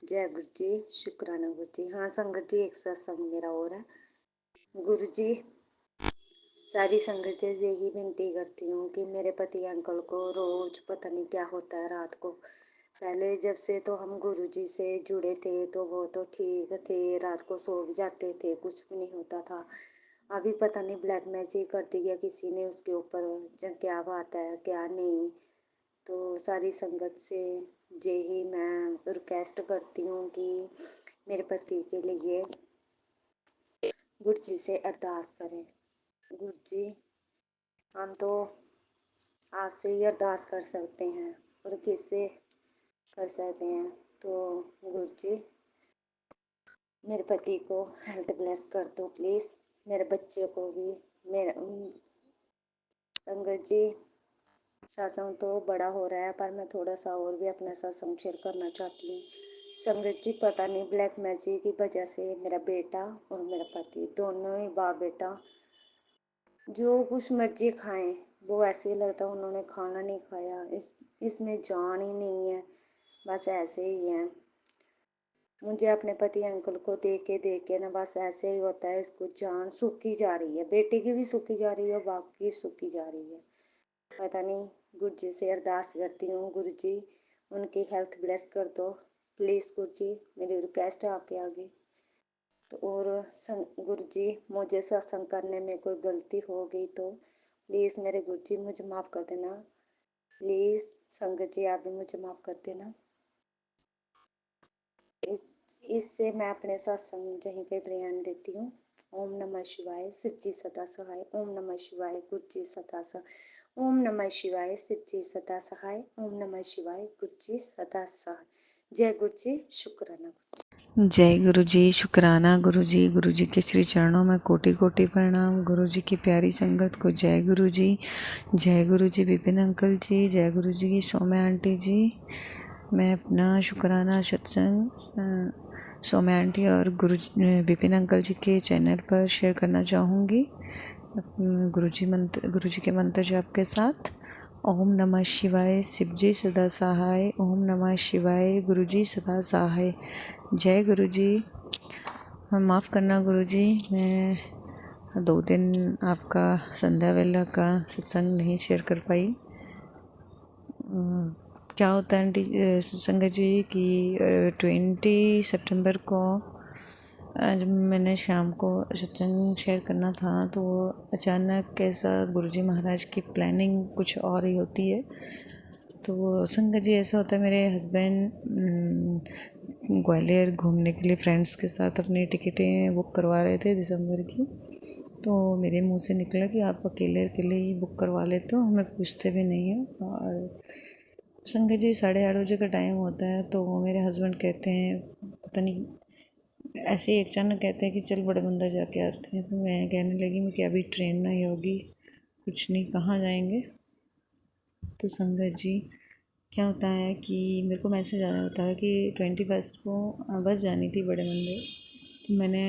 जय गुरु जी, शुक्राना गुरु जी। हाँ संगत जी एक सत्संग मेरा और है। गुरु जी सारी संगत से यही विनती करती हूँ कि मेरे पति अंकल को रोज पता नहीं क्या होता है रात को। पहले जब से तो हम गुरुजी से जुड़े थे तो वो तो ठीक थे, रात को सो भी जाते थे, कुछ भी नहीं होता था। अभी पता नहीं ब्लैक मैजिक कर दिया किसी ने उसके ऊपर, क्या बात है क्या नहीं। तो सारी संगत से यही मैं रिक्वेस्ट करती हूँ कि मेरे पति के लिए गुरुजी से अरदास करें। गुरुजी, हम तो आपसे ही अरदास कर सकते हैं और किससे कर सकते हैं। तो गुरुजी, मेरे पति को हेल्थ ब्लेस कर दो प्लीज़, मेरे बच्चे को भी। मेरे संगत जी, सत्संग तो बड़ा हो रहा है पर मैं थोड़ा सा और भी अपना सत्संग शेयर करना चाहती हूँ। संगत जी, पता नहीं ब्लैक मैजिक की वजह से मेरा बेटा और मेरा पति दोनों ही बाप बेटा जो कुछ मर्जी खाएं वो ऐसे ही लगता है उन्होंने खाना नहीं खाया। इसमें जान ही नहीं है, बस ऐसे ही है। मुझे अपने पति अंकल को देख के ना बस ऐसे ही होता है, इसको जान सूखी जा रही है, बेटे की भी सूखी जा रही है और बाप की भी सूखी जा रही है। पता नहीं, गुरु जी से अरदास करती हूँ, गुरु जी उनकी हेल्थ ब्लेस कर दो प्लीज़। गुरु जी, मेरी रिक्वेस्ट है आपके आगे। तो और गुरु जी, मुझे सत्संग करने में कोई गलती हो गई तो प्लीज़ मेरे गुरु जी मुझे माफ़ कर देना। प्लीज़ संगत जी, आप भी मुझे माफ़ कर देना। इससे मैं अपने सत्संग यहीं पे बयान देती हूँ। ओम नमः शिवाय, शिव जी सदा सहाय। ओम नमः शिवाय, गुरु जी सदा सहाय। ओम नमः शिवाय, शिव जी सदा सहाय। ओम नमः शिवाय, गुरु जी सदा सहाय। जय गुरु जी, शुक्राना। जय गुरु जी, शुक्राना गुरु जी के श्री चरणों में कोटि कोटि प्रणाम। गुरु जी की प्यारी संगत को जय गुरु जी विपिन अंकल जी, जय गुरु जी की सौम्या आंटी जी। मैं अपना शुक्राना सत्संग सौम्या आंटी और विपिन अंकल जी के चैनल पर शेयर करना चाहूँगी गुरु जी के मंत्र जाप के साथ। ओम नमः शिवाय, शिव जी सदा सहाय। ओम नमः शिवाय, गुरु जी सदा सहाय। जय गुरु जी। माफ़ करना गुरु जी, मैं 2 दिन आपका संध्या वेला का सत्संग नहीं शेयर कर पाई। क्या होता है आंटी संगत जी कि 20 सितंबर को जब मैंने शाम को सत्संग शेयर करना था तो अचानक कैसा गुरुजी महाराज की प्लानिंग कुछ और ही होती है। तो संगत जी ऐसा होता है, मेरे हस्बैंड ग्वालियर घूमने के लिए फ्रेंड्स के साथ अपनी टिकटें बुक करवा रहे थे दिसंबर की। तो मेरे मुंह से निकला कि आप अकेले ही बुक करवा लेते हो, हमें पूछते भी नहीं है। और संगत जी 8:30 बजे का टाइम होता है तो मेरे हस्बैंड कहते हैं, पता नहीं ऐसे ही अचानक कहते हैं कि चल बड़े मंदिर जाके आते हैं। तो मैं कहने लगी कि अभी ट्रेन नहीं होगी, कुछ नहीं, कहाँ जाएंगे। तो संगत जी क्या होता है कि मेरे को मैसेज आया होता है कि 21 को बस जानी थी बड़े मंदिर। तो मैंने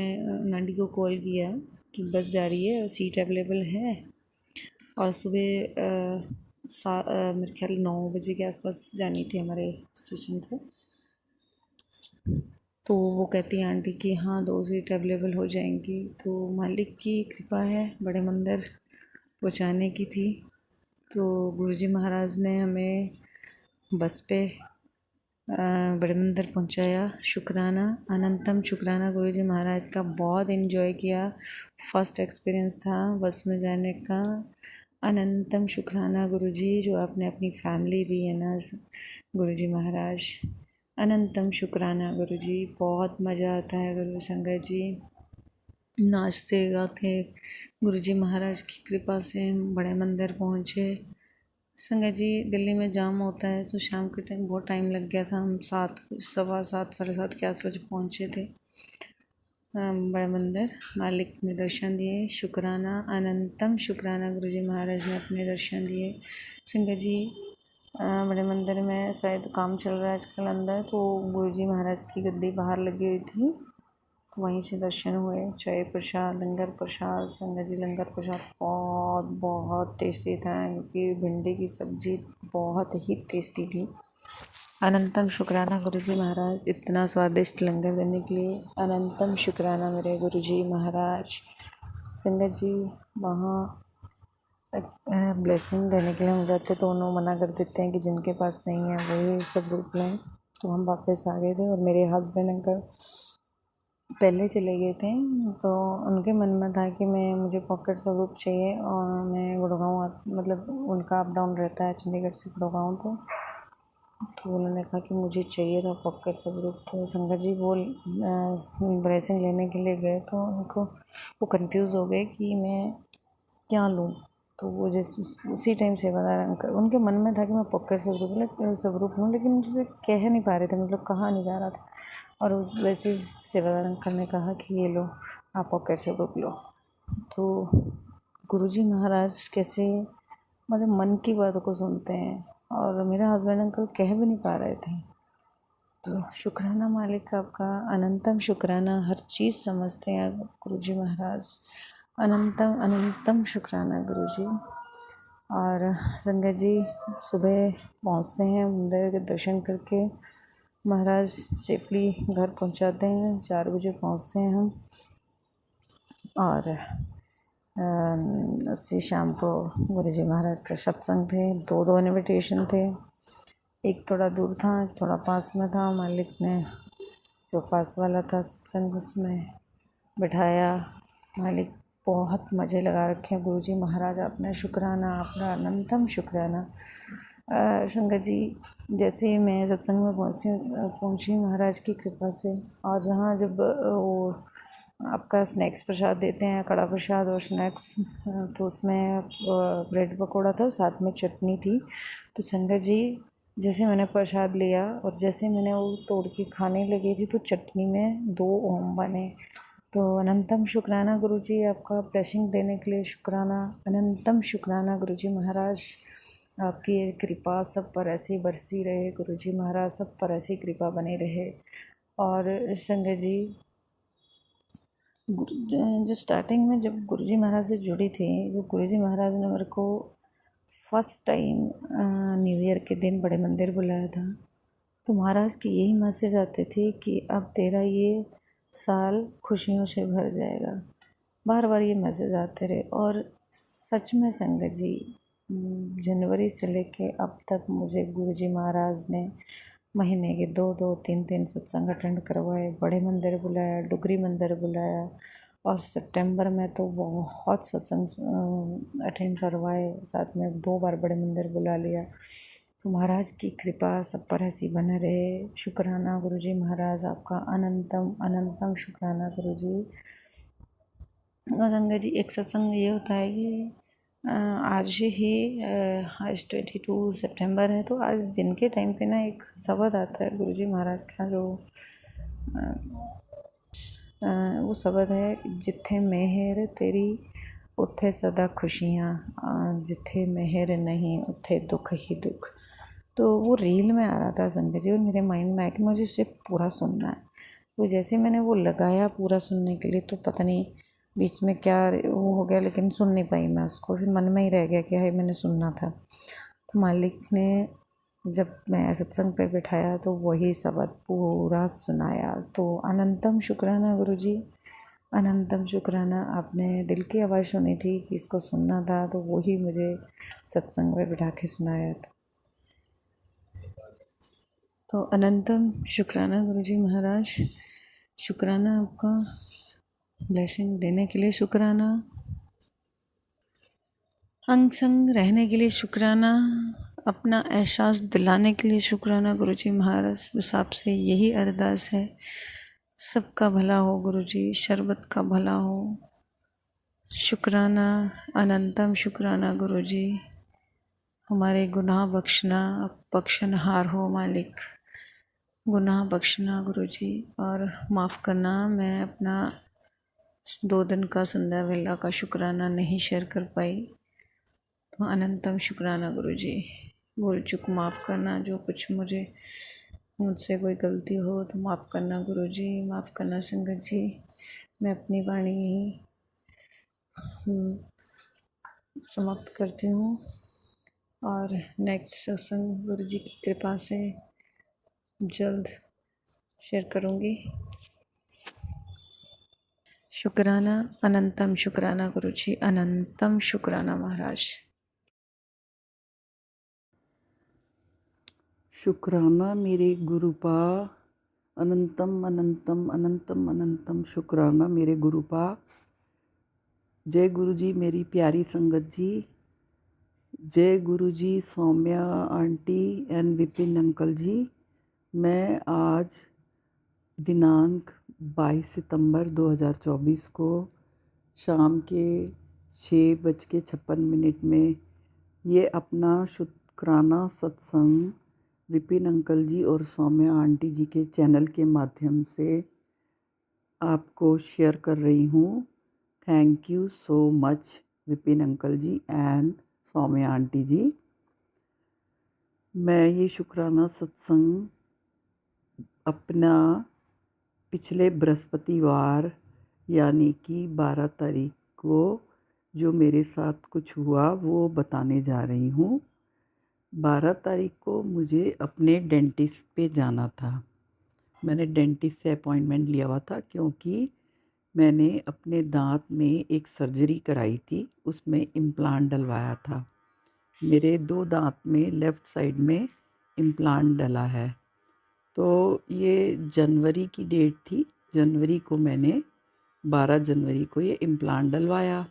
नानी को कॉल किया कि बस जा रही है और सीट अवेलेबल है और सुबह मेरे ख्याल 9 बजे के आसपास जानी थी हमारे स्टेशन से। तो वो कहती है आंटी कि हाँ 2 सीट अवेलेबल हो जाएंगी। तो मालिक की कृपा है, बड़े मंदिर पहुँचाने की थी। तो गुरुजी महाराज ने हमें बस पे बड़े मंदिर पहुँचाया। शुक्राना, अनंतम शुक्राना गुरुजी महाराज का। बहुत इन्जॉय किया, फर्स्ट एक्सपीरियंस था बस में जाने का। अनंतम शुक्राना गुरुजी, जो आपने अपनी फैमिली दी है ना गुरुजी महाराज। अनंतम शुक्राना गुरुजी, बहुत मज़ा आता है गुरु संगत जी। नाचते गाते गुरुजी महाराज की कृपा से हम बड़े मंदिर पहुँचे। संगत जी दिल्ली में जाम होता है तो शाम के टाइम बहुत टाइम लग गया था। हम 7:15 7:30 के आसपास पहुँचे थे बड़े मंदिर। मालिक ने दर्शन दिए, शुक्राना, अनंतम शुक्राना गुरुजी महाराज ने अपने दर्शन दिए। संगत जी बड़े मंदिर में शायद काम चल रहा है आजकल अंदर, तो गुरुजी महाराज की गद्दी बाहर लगी हुई थी, तो वहीं से दर्शन हुए। चाय प्रसाद, लंगर प्रसाद, संगत जी लंगर प्रसाद बहुत टेस्टी था, क्योंकि भिंडी की सब्ज़ी बहुत ही टेस्टी थी। अनंतम शुक्राना गुरुजी महाराज, इतना स्वादिष्ट लंगर देने के लिए। अनंतम शुक्राना मेरे गुरुजी महाराज। संगत जी वहाँ ब्लेसिंग लेने के लिए हम जाते तो उन्होंने मना कर देते हैं कि जिनके पास नहीं है वही सब रूप लें। तो हम वापस आ गए थे और मेरे हस्बैंड अंकल पहले चले गए थे, तो उनके मन में था कि मुझे पॉकेट स्वरूप चाहिए और मैं गुड़गांव मतलब उनका अप डाउन रहता है चंडीगढ़ से गुड़गांव। तो उन्होंने कहा कि मुझे चाहिए था पॉकेट स्वरूप। तो संगत जी ब्लेसिंग लेने के लिए गए तो वो कंफ्यूज हो गए कि मैं क्या लूँ। तो वो जैसे उसी टाइम सेवादार अंकल उनके मन में था कि मैं पॉकेट स्वरूप लूँ, लेकिन मुझसे कह नहीं पा रहे थे, मतलब कहा नहीं जा रहा था। और वैसे ही सेवादार अंकल ने कहा कि ये लो आप पॉकेट स्वरूप लो। तो गुरुजी महाराज कैसे मतलब मन की बातों को सुनते हैं, और मेरे हस्बैंड अंकल कह भी नहीं पा रहे थे। तो शुक्राना मालिक आपका, अनंतम शुक्राना, हर चीज़ समझते हैं गुरुजी महाराज, अनंतम अनंतम शुक्राना गुरुजी। और संगत जी सुबह पहुंचते हैं, मंदिर के दर्शन करके महाराज सेफली घर पहुंचाते हैं। 4 बजे पहुंचते हैं हम, और उसी शाम को गुरुजी महाराज का सत्संग थे। 2 इनविटेशन थे, एक थोड़ा दूर था, एक थोड़ा पास में था। मालिक ने जो पास वाला था सत्संग उसमें बिठाया। मालिक बहुत मज़े लगा रखे हैं गुरुजी महाराज, आपने शुक्राना, आपका अनंतम शुक्राना। संगत जी जैसे ही मैं सत्संग में पहुंची महाराज की कृपा से, और जहाँ जब वो आपका स्नैक्स प्रसाद देते हैं, कड़ा प्रसाद और स्नैक्स, तो उसमें ब्रेड पकौड़ा था, साथ में चटनी थी। तो संगत जी जैसे मैंने प्रसाद लिया और जैसे मैंने वो तोड़ के खाने लगी थी तो चटनी में 2 ओम बने। तो अनंतम शुक्राना गुरुजी, आपका ब्लेसिंग देने के लिए शुक्राना, अनंतम शुक्राना गुरुजी महाराज। आपकी कृपा सब पर ऐसी बरसी रहे गुरुजी महाराज, सब पर ऐसी कृपा बनी रहे। और संगत जी जो स्टार्टिंग में जब गुरुजी महाराज से जुड़ी थी, जो गुरुजी महाराज ने मेरे को फर्स्ट टाइम न्यू ईयर के दिन बड़े मंदिर बुलाया था, तो महाराज की यही मैसेज आते थे कि अब तेरा ये साल खुशियों से भर जाएगा। बार बार ये मैसेज आते रहे, और सच में संगत जी जनवरी से लेके अब तक मुझे गुरुजी महाराज ने महीने के 2-2, 3-3 सत्संग अटेंड करवाए, बड़े मंदिर बुलाया, डुगरी मंदिर बुलाया, और सितंबर में तो बहुत सत्संग अटेंड करवाए, साथ में 2 बार बड़े मंदिर बुला लिया। तो महाराज की कृपा सब पर ऐसी बने रहे। शुक्राना गुरुजी महाराज, आपका अनंतम अनंतम शुक्राना गुरुजी। और संगत जी एक सत्संग ये होता है कि आज 22 सितंबर है, तो आज दिन के टाइम पे ना एक शब्द आता है गुरुजी महाराज का, जो वो शब्द है, जिथे मेहर तेरी उत्थे सदा खुशियाँ, जिथे मेहर नहीं उत्थे दुख ही दुख। तो वो रील में आ रहा था संगत जी, और मेरे माइंड में आया कि मुझे उसे पूरा सुनना है। वो जैसे मैंने वो लगाया पूरा सुनने के लिए, तो पता नहीं बीच में क्या वो हो गया, लेकिन सुन नहीं पाई मैं उसको, फिर मन में ही रह गया कि हाय मैंने सुनना था। तो मालिक ने जब मैं सत्संग पे बिठाया तो वही शब्द पूरा सुनाया। तो अनंतम शुक्राना गुरुजी, अनंतम शुक्राना। आपने दिल की आवाज़ सुनी थी कि इसको सुनना था, तो वही मुझे सत्संग में बिठा के सुनाया था। तो अनंतम शुक्राना गुरुजी महाराज, शुक्राना आपका ब्लेसिंग देने के लिए, शुक्राना अंग संग रहने के लिए, शुक्राना अपना एहसास दिलाने के लिए, शुक्राना गुरुजी महाराज। बस आपसे यही अरदास है, सबका भला हो गुरुजी, शरबत का भला हो। शुक्राना, अनंतम शुक्राना गुरुजी, हमारे गुनाह बख्शना, बख्शनहार हो मालिक, गुनाह बख्शना गुरुजी और माफ़ करना। मैं अपना 2 दिन का संध्या वेला का शुक्राना नहीं शेयर कर पाई, तो अनंतम शुक्राना गुरुजी। भूल चूक माफ़ करना, जो कुछ मुझसे कोई गलती हो तो माफ़ करना गुरुजी, माफ़ करना संगत जी। मैं अपनी वाणी यहीं समाप्त करती हूँ, और नेक्स्ट सत्संग गुरुजी की कृपा से जल्द शेयर करूँगी। शुक्राना, अनंतम शुक्राना गुरुजी, अनंतम शुक्राना महाराज। शुक्राना मेरे गुरुपा, अनंतम अनंतम अनंतम अनंतम शुक्राना मेरे गुरुपा। जय गुरु जी मेरी प्यारी संगत जी, जय Guru ji Saumya aunty and Vipin uncle ji. मैं आज दिनांक 22 सितंबर 2024 को शाम के 6:56 में ये अपना शुक्राना सत्संग विपिन अंकल जी और सौम्या आंटी जी के चैनल के माध्यम से आपको शेयर कर रही हूँ। Thank you so much Vipin uncle ji and Saumya aunty ji. मैं ये शुक्राना सत्संग अपना पिछले बृहस्पतिवार यानी कि 12 तारीख को जो मेरे साथ कुछ हुआ वो बताने जा रही हूँ। 12 तारीख को मुझे अपने डेंटिस्ट पे जाना था। मैंने डेंटिस्ट से अपॉइंटमेंट लिया हुआ था क्योंकि मैंने अपने दांत में एक सर्जरी कराई थी, उसमें इम्प्लांट डलवाया था। मेरे 2 दांत में लेफ़्ट साइड में इम्प्लांट डला है। तो ये जनवरी की डेट थी। जनवरी को मैंने 12 जनवरी को ये इम्प्लांट डलवाया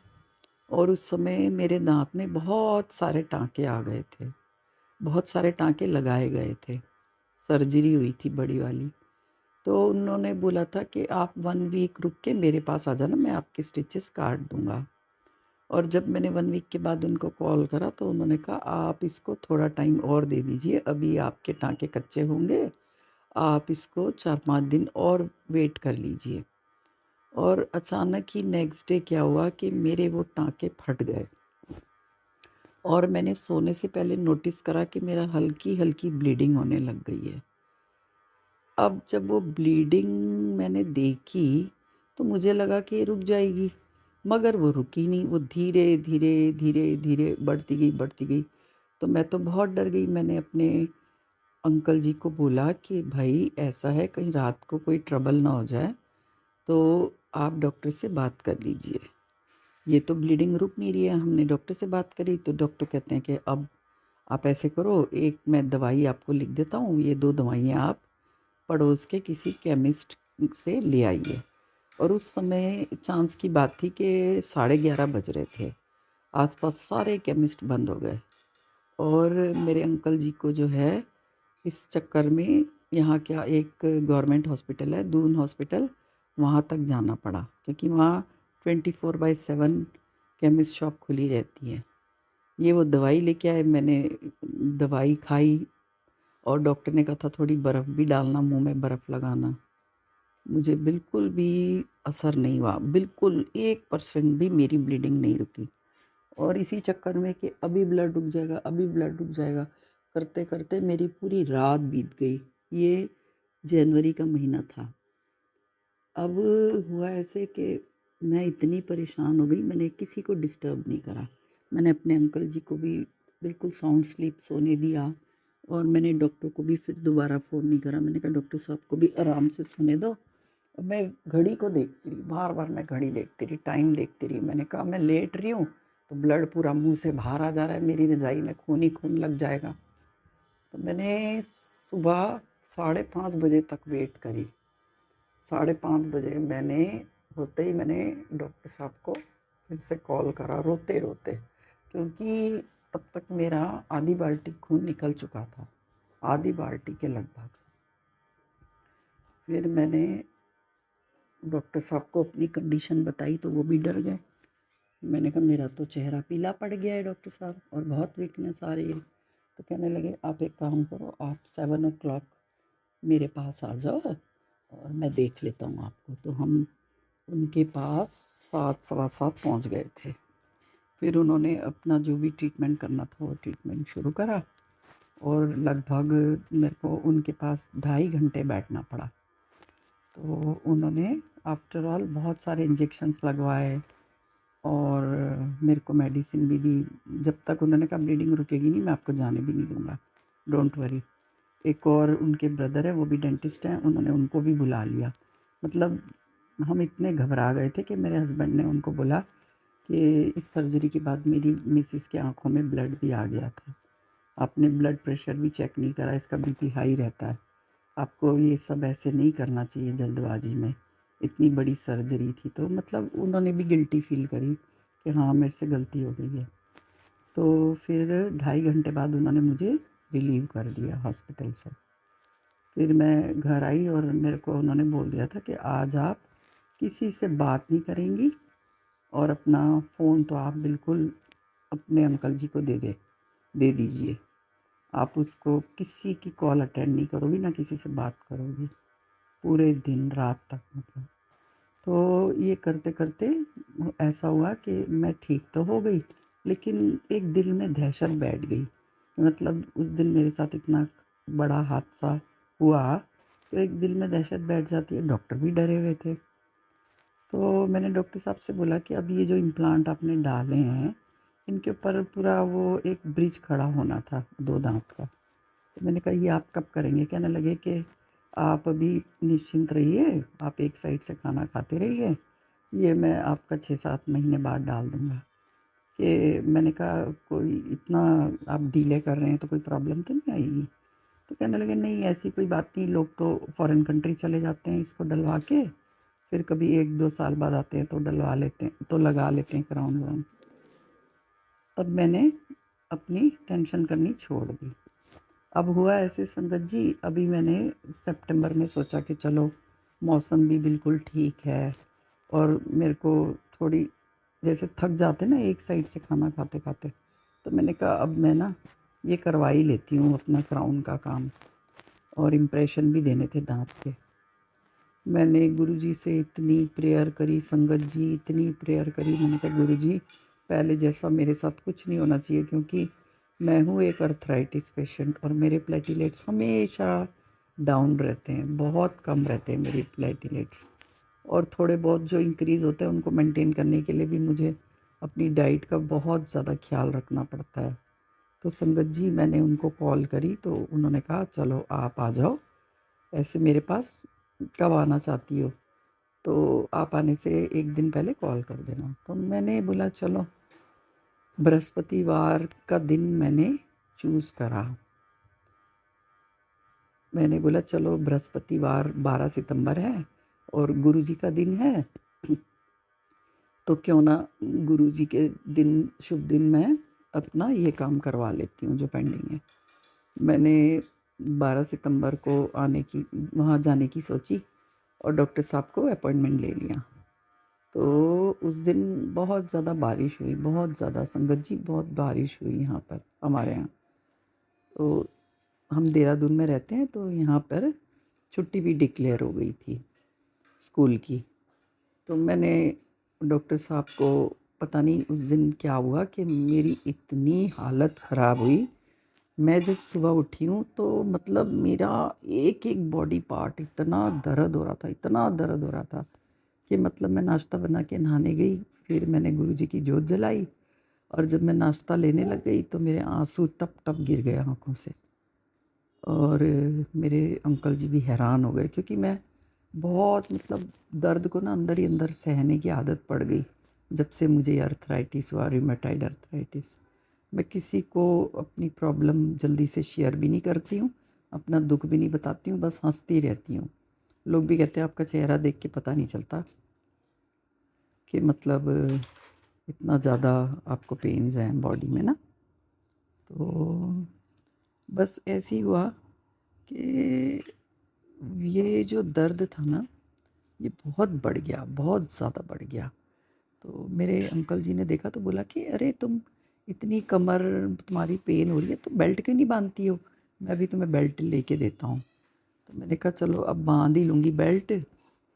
और उस समय मेरे दांत में बहुत सारे टाँके आ गए थे, बहुत सारे टाँके लगाए गए थे। सर्जरी हुई थी बड़ी वाली। तो उन्होंने बोला था कि आप 1 वीक रुक के मेरे पास आ जाना, मैं आपके स्टिचेस काट दूँगा। और जब मैंने 1 वीक के बाद उनको कॉल करा तो उन्होंने कहा आप इसको थोड़ा टाइम और दे दीजिए, अभी आपके टाँके कच्चे होंगे, आप इसको 4-5 दिन और वेट कर लीजिए। और अचानक ही नेक्स्ट डे क्या हुआ कि मेरे वो टाँके फट गए और मैंने सोने से पहले नोटिस करा कि मेरा हल्की हल्की ब्लीडिंग होने लग गई है। अब जब वो ब्लीडिंग मैंने देखी तो मुझे लगा कि ये रुक जाएगी, मगर वो रुकी नहीं। वो धीरे धीरे धीरे धीरे बढ़ती गई। तो मैं तो बहुत डर गई। मैंने अपने अंकल जी को बोला कि भाई ऐसा है कहीं रात को कोई ट्रबल ना हो जाए, तो आप डॉक्टर से बात कर लीजिए। ये तो ब्लीडिंग रुक नहीं रही है। हमने डॉक्टर से बात करी तो डॉक्टर कहते हैं कि अब आप ऐसे करो, एक मैं दवाई आपको लिख देता हूँ, ये 2 दवाइयाँ आप पड़ोस के किसी केमिस्ट से ले आइए। और उस समय चांस की बात थी कि 11:30 बज रहे थे। आसपास सारे केमिस्ट बंद हो गए और मेरे अंकल जी को जो है इस चक्कर में यहाँ क्या एक गवर्नमेंट हॉस्पिटल है, दून हॉस्पिटल, वहाँ तक जाना पड़ा क्योंकि वहाँ 24/7 केमिस्ट शॉप खुली रहती है। ये वो दवाई लेके आए, मैंने दवाई खाई और डॉक्टर ने कहा था थोड़ी बर्फ़ भी डालना, मुंह में बर्फ़ लगाना। मुझे बिल्कुल भी असर नहीं हुआ, बिल्कुल 1% भी मेरी ब्लीडिंग नहीं रुकी। और इसी चक्कर में कि अभी ब्लड रुक जाएगा, अभी ब्लड रुक जाएगा, करते करते मेरी पूरी रात बीत गई। ये जनवरी का महीना था। अब हुआ ऐसे कि मैं इतनी परेशान हो गई, मैंने किसी को डिस्टर्ब नहीं करा। मैंने अपने अंकल जी को भी बिल्कुल साउंड स्लीप सोने दिया और मैंने डॉक्टर को भी फिर दोबारा फ़ोन नहीं करा। मैंने कहा डॉक्टर साहब को भी आराम से सोने दो। और मैं घड़ी को देखती रही, बार बार मैं घड़ी देखती रही, टाइम देखती रही। मैंने कहा मैं लेट रही हूँ तो ब्लड पूरा मुंह से बाहर आ जा रहा है, मेरी रजाई में खून ही खून लग जाएगा। तो मैंने सुबह 5:30 बजे तक वेट करी। 5:30 बजे होते ही मैंने डॉक्टर साहब को फिर से कॉल करा रोते रोते, क्योंकि तब तक मेरा आधी बाल्टी खून निकल चुका था, आधी बाल्टी के लगभग। फिर मैंने डॉक्टर साहब को अपनी कंडीशन बताई तो वो भी डर गए। मैंने कहा मेरा तो चेहरा पीला पड़ गया है डॉक्टर साहब और बहुत वीकनेस आ रही है। तो कहने लगे आप एक काम करो, आप 7 o'clock मेरे पास आ जाओ और मैं देख लेता हूँ आपको। तो हम उनके पास 7, सवा 7 पहुँच गए थे। फिर उन्होंने अपना जो भी ट्रीटमेंट करना था वो ट्रीटमेंट शुरू करा और लगभग मेरे को उनके पास 2.5 घंटे बैठना पड़ा। तो उन्होंने आफ्टर ऑल बहुत सारे इंजेक्शन्स लगवाए और मेरे को मेडिसिन भी दी। जब तक उन्होंने कहा ब्लीडिंग रुकेगी नहीं, मैं आपको जाने भी नहीं दूँगा, डोंट वरी। एक और उनके ब्रदर है, वो भी डेंटिस्ट हैं, उन्होंने उनको भी बुला लिया। मतलब हम इतने घबरा गए थे कि मेरे हस्बैंड ने उनको बोला कि इस सर्जरी के बाद मेरी मिसेस की आँखों में ब्लड भी आ गया था। आपने ब्लड प्रेशर भी चेक नहीं करा, इसका बीपी हाई रहता है, आपको ये सब ऐसे नहीं करना चाहिए जल्दबाजी में, इतनी बड़ी सर्जरी थी। तो मतलब उन्होंने भी गिल्टी फील करी कि हाँ मेरे से गलती हो गई है। तो फिर 2.5 घंटे बाद उन्होंने मुझे रिलीव कर दिया हॉस्पिटल से। फिर मैं घर आई और मेरे को उन्होंने बोल दिया था कि आज आप किसी से बात नहीं करेंगी और अपना फ़ोन तो आप बिल्कुल अपने अंकल जी को दे दीजिए, आप उसको किसी की कॉल अटेंड नहीं करोगी, ना किसी से बात करोगी पूरे दिन रात तक मतलब। तो ये करते करते ऐसा हुआ कि मैं ठीक तो हो गई, लेकिन एक दिल में दहशत बैठ गई। मतलब उस दिन मेरे साथ इतना बड़ा हादसा हुआ तो एक दिल में दहशत बैठ जाती है। डॉक्टर भी डरे हुए थे। तो मैंने डॉक्टर साहब से बोला कि अब ये जो इम्प्लांट आपने डाले हैं, इनके ऊपर पूरा वो एक ब्रिज खड़ा होना था 2 दांत का। तो मैंने कहा ये आप कब करेंगे? कहने लगे कि आप अभी निश्चिंत रहिए, आप एक साइड से खाना खाते रहिए, ये मैं आपका 6-7 महीने बाद डाल दूँगा। कि मैंने कहा कोई इतना आप डिले कर रहे हैं तो कोई प्रॉब्लम तो नहीं आएगी? तो कहने लगे नहीं ऐसी कोई बात नहीं, लोग तो फ़ॉरेन कंट्री चले जाते हैं इसको डलवा के, फिर कभी 1-2 साल बाद आते हैं तो डलवा लेते हैं, तो लगा लेते हैं क्राउन व्राउन। तब मैंने अपनी टेंशन करनी छोड़ दी। अब हुआ ऐसे संगत जी, अभी मैंने सितंबर में सोचा कि चलो मौसम भी बिल्कुल ठीक है और मेरे को थोड़ी जैसे थक जाते ना एक साइड से खाना खाते खाते, तो मैंने कहा अब मैं ना ये करवा ही लेती हूँ अपना क्राउन का काम, और इम्प्रेशन भी देने थे दांत के। मैंने गुरुजी से इतनी प्रेयर करी संगत जी, इतनी प्रेयर करी। मैंने कहा गुरुजी पहले जैसा मेरे साथ कुछ नहीं होना चाहिए, क्योंकि मैं हूँ एक अर्थराइटिस पेशेंट और मेरे प्लेटिलेट्स हमेशा डाउन रहते हैं, बहुत कम रहते हैं मेरे प्लेटिलेट्स, और थोड़े बहुत जो इंक्रीज़ होते हैं उनको मेंटेन करने के लिए भी मुझे अपनी डाइट का बहुत ज़्यादा ख्याल रखना पड़ता है। तो संगत जी मैंने उनको कॉल करी तो उन्होंने कहा चलो आप आ जाओ, ऐसे मेरे पास कब आना चाहती हो, तो आप आने से एक दिन पहले कॉल कर देना। तो मैंने बोला चलो, बृहस्पतिवार का दिन मैंने चूज़ करा। मैंने बोला चलो बृहस्पतिवार 12 सितंबर है और गुरुजी का दिन है, तो क्यों ना गुरुजी के दिन शुभ दिन मैं अपना ये काम करवा लेती हूँ जो पेंडिंग है। मैंने 12 सितंबर को वहाँ जाने की सोची और डॉक्टर साहब को अपॉइंटमेंट ले लिया। तो उस दिन बहुत ज़्यादा बारिश हुई, बहुत ज़्यादा संगत जी, बहुत बारिश हुई यहाँ पर हमारे यहाँ। तो हम देहरादून में रहते हैं तो यहाँ पर छुट्टी भी डिक्लेयर हो गई थी स्कूल की। तो मैंने डॉक्टर साहब को पता नहीं उस दिन क्या हुआ कि मेरी इतनी हालत ख़राब हुई। मैं जब सुबह उठी हूँ तो मतलब मेरा एक एक बॉडी पार्ट इतना दर्द हो रहा था, इतना दर्द हो रहा था कि मतलब मैं नाश्ता बना के नहाने गई, फिर मैंने गुरुजी की जोत जलाई और जब मैं नाश्ता लेने लग गई तो मेरे आंसू टप टप गिर गए आँखों से। और मेरे अंकल जी भी हैरान हो गए, क्योंकि मैं बहुत मतलब दर्द को ना अंदर ही अंदर सहने की आदत पड़ गई जब से मुझे अर्थराइटिस हुआ, रिमेटॉइड अर्थराइटिस। मैं किसी को अपनी प्रॉब्लम जल्दी से शेयर भी नहीं करती हूँ, अपना दुख भी नहीं बताती हूँ, बस हंसती रहती हूँ। लोग भी कहते हैं आपका चेहरा देख के पता नहीं चलता कि मतलब इतना ज़्यादा आपको पेन्स हैं बॉडी में ना। तो बस ऐसे ही हुआ कि ये जो दर्द था ना ये बहुत बढ़ गया, बहुत ज़्यादा बढ़ गया। तो मेरे अंकल जी ने देखा तो बोला कि अरे तुम इतनी कमर तुम्हारी पेन हो रही है तो बेल्ट क्यों नहीं बांधती हो, मैं भी तुम्हें बेल्ट लेके देता हूँ। तो मैंने कहा चलो अब बांध ही लूँगी बेल्ट।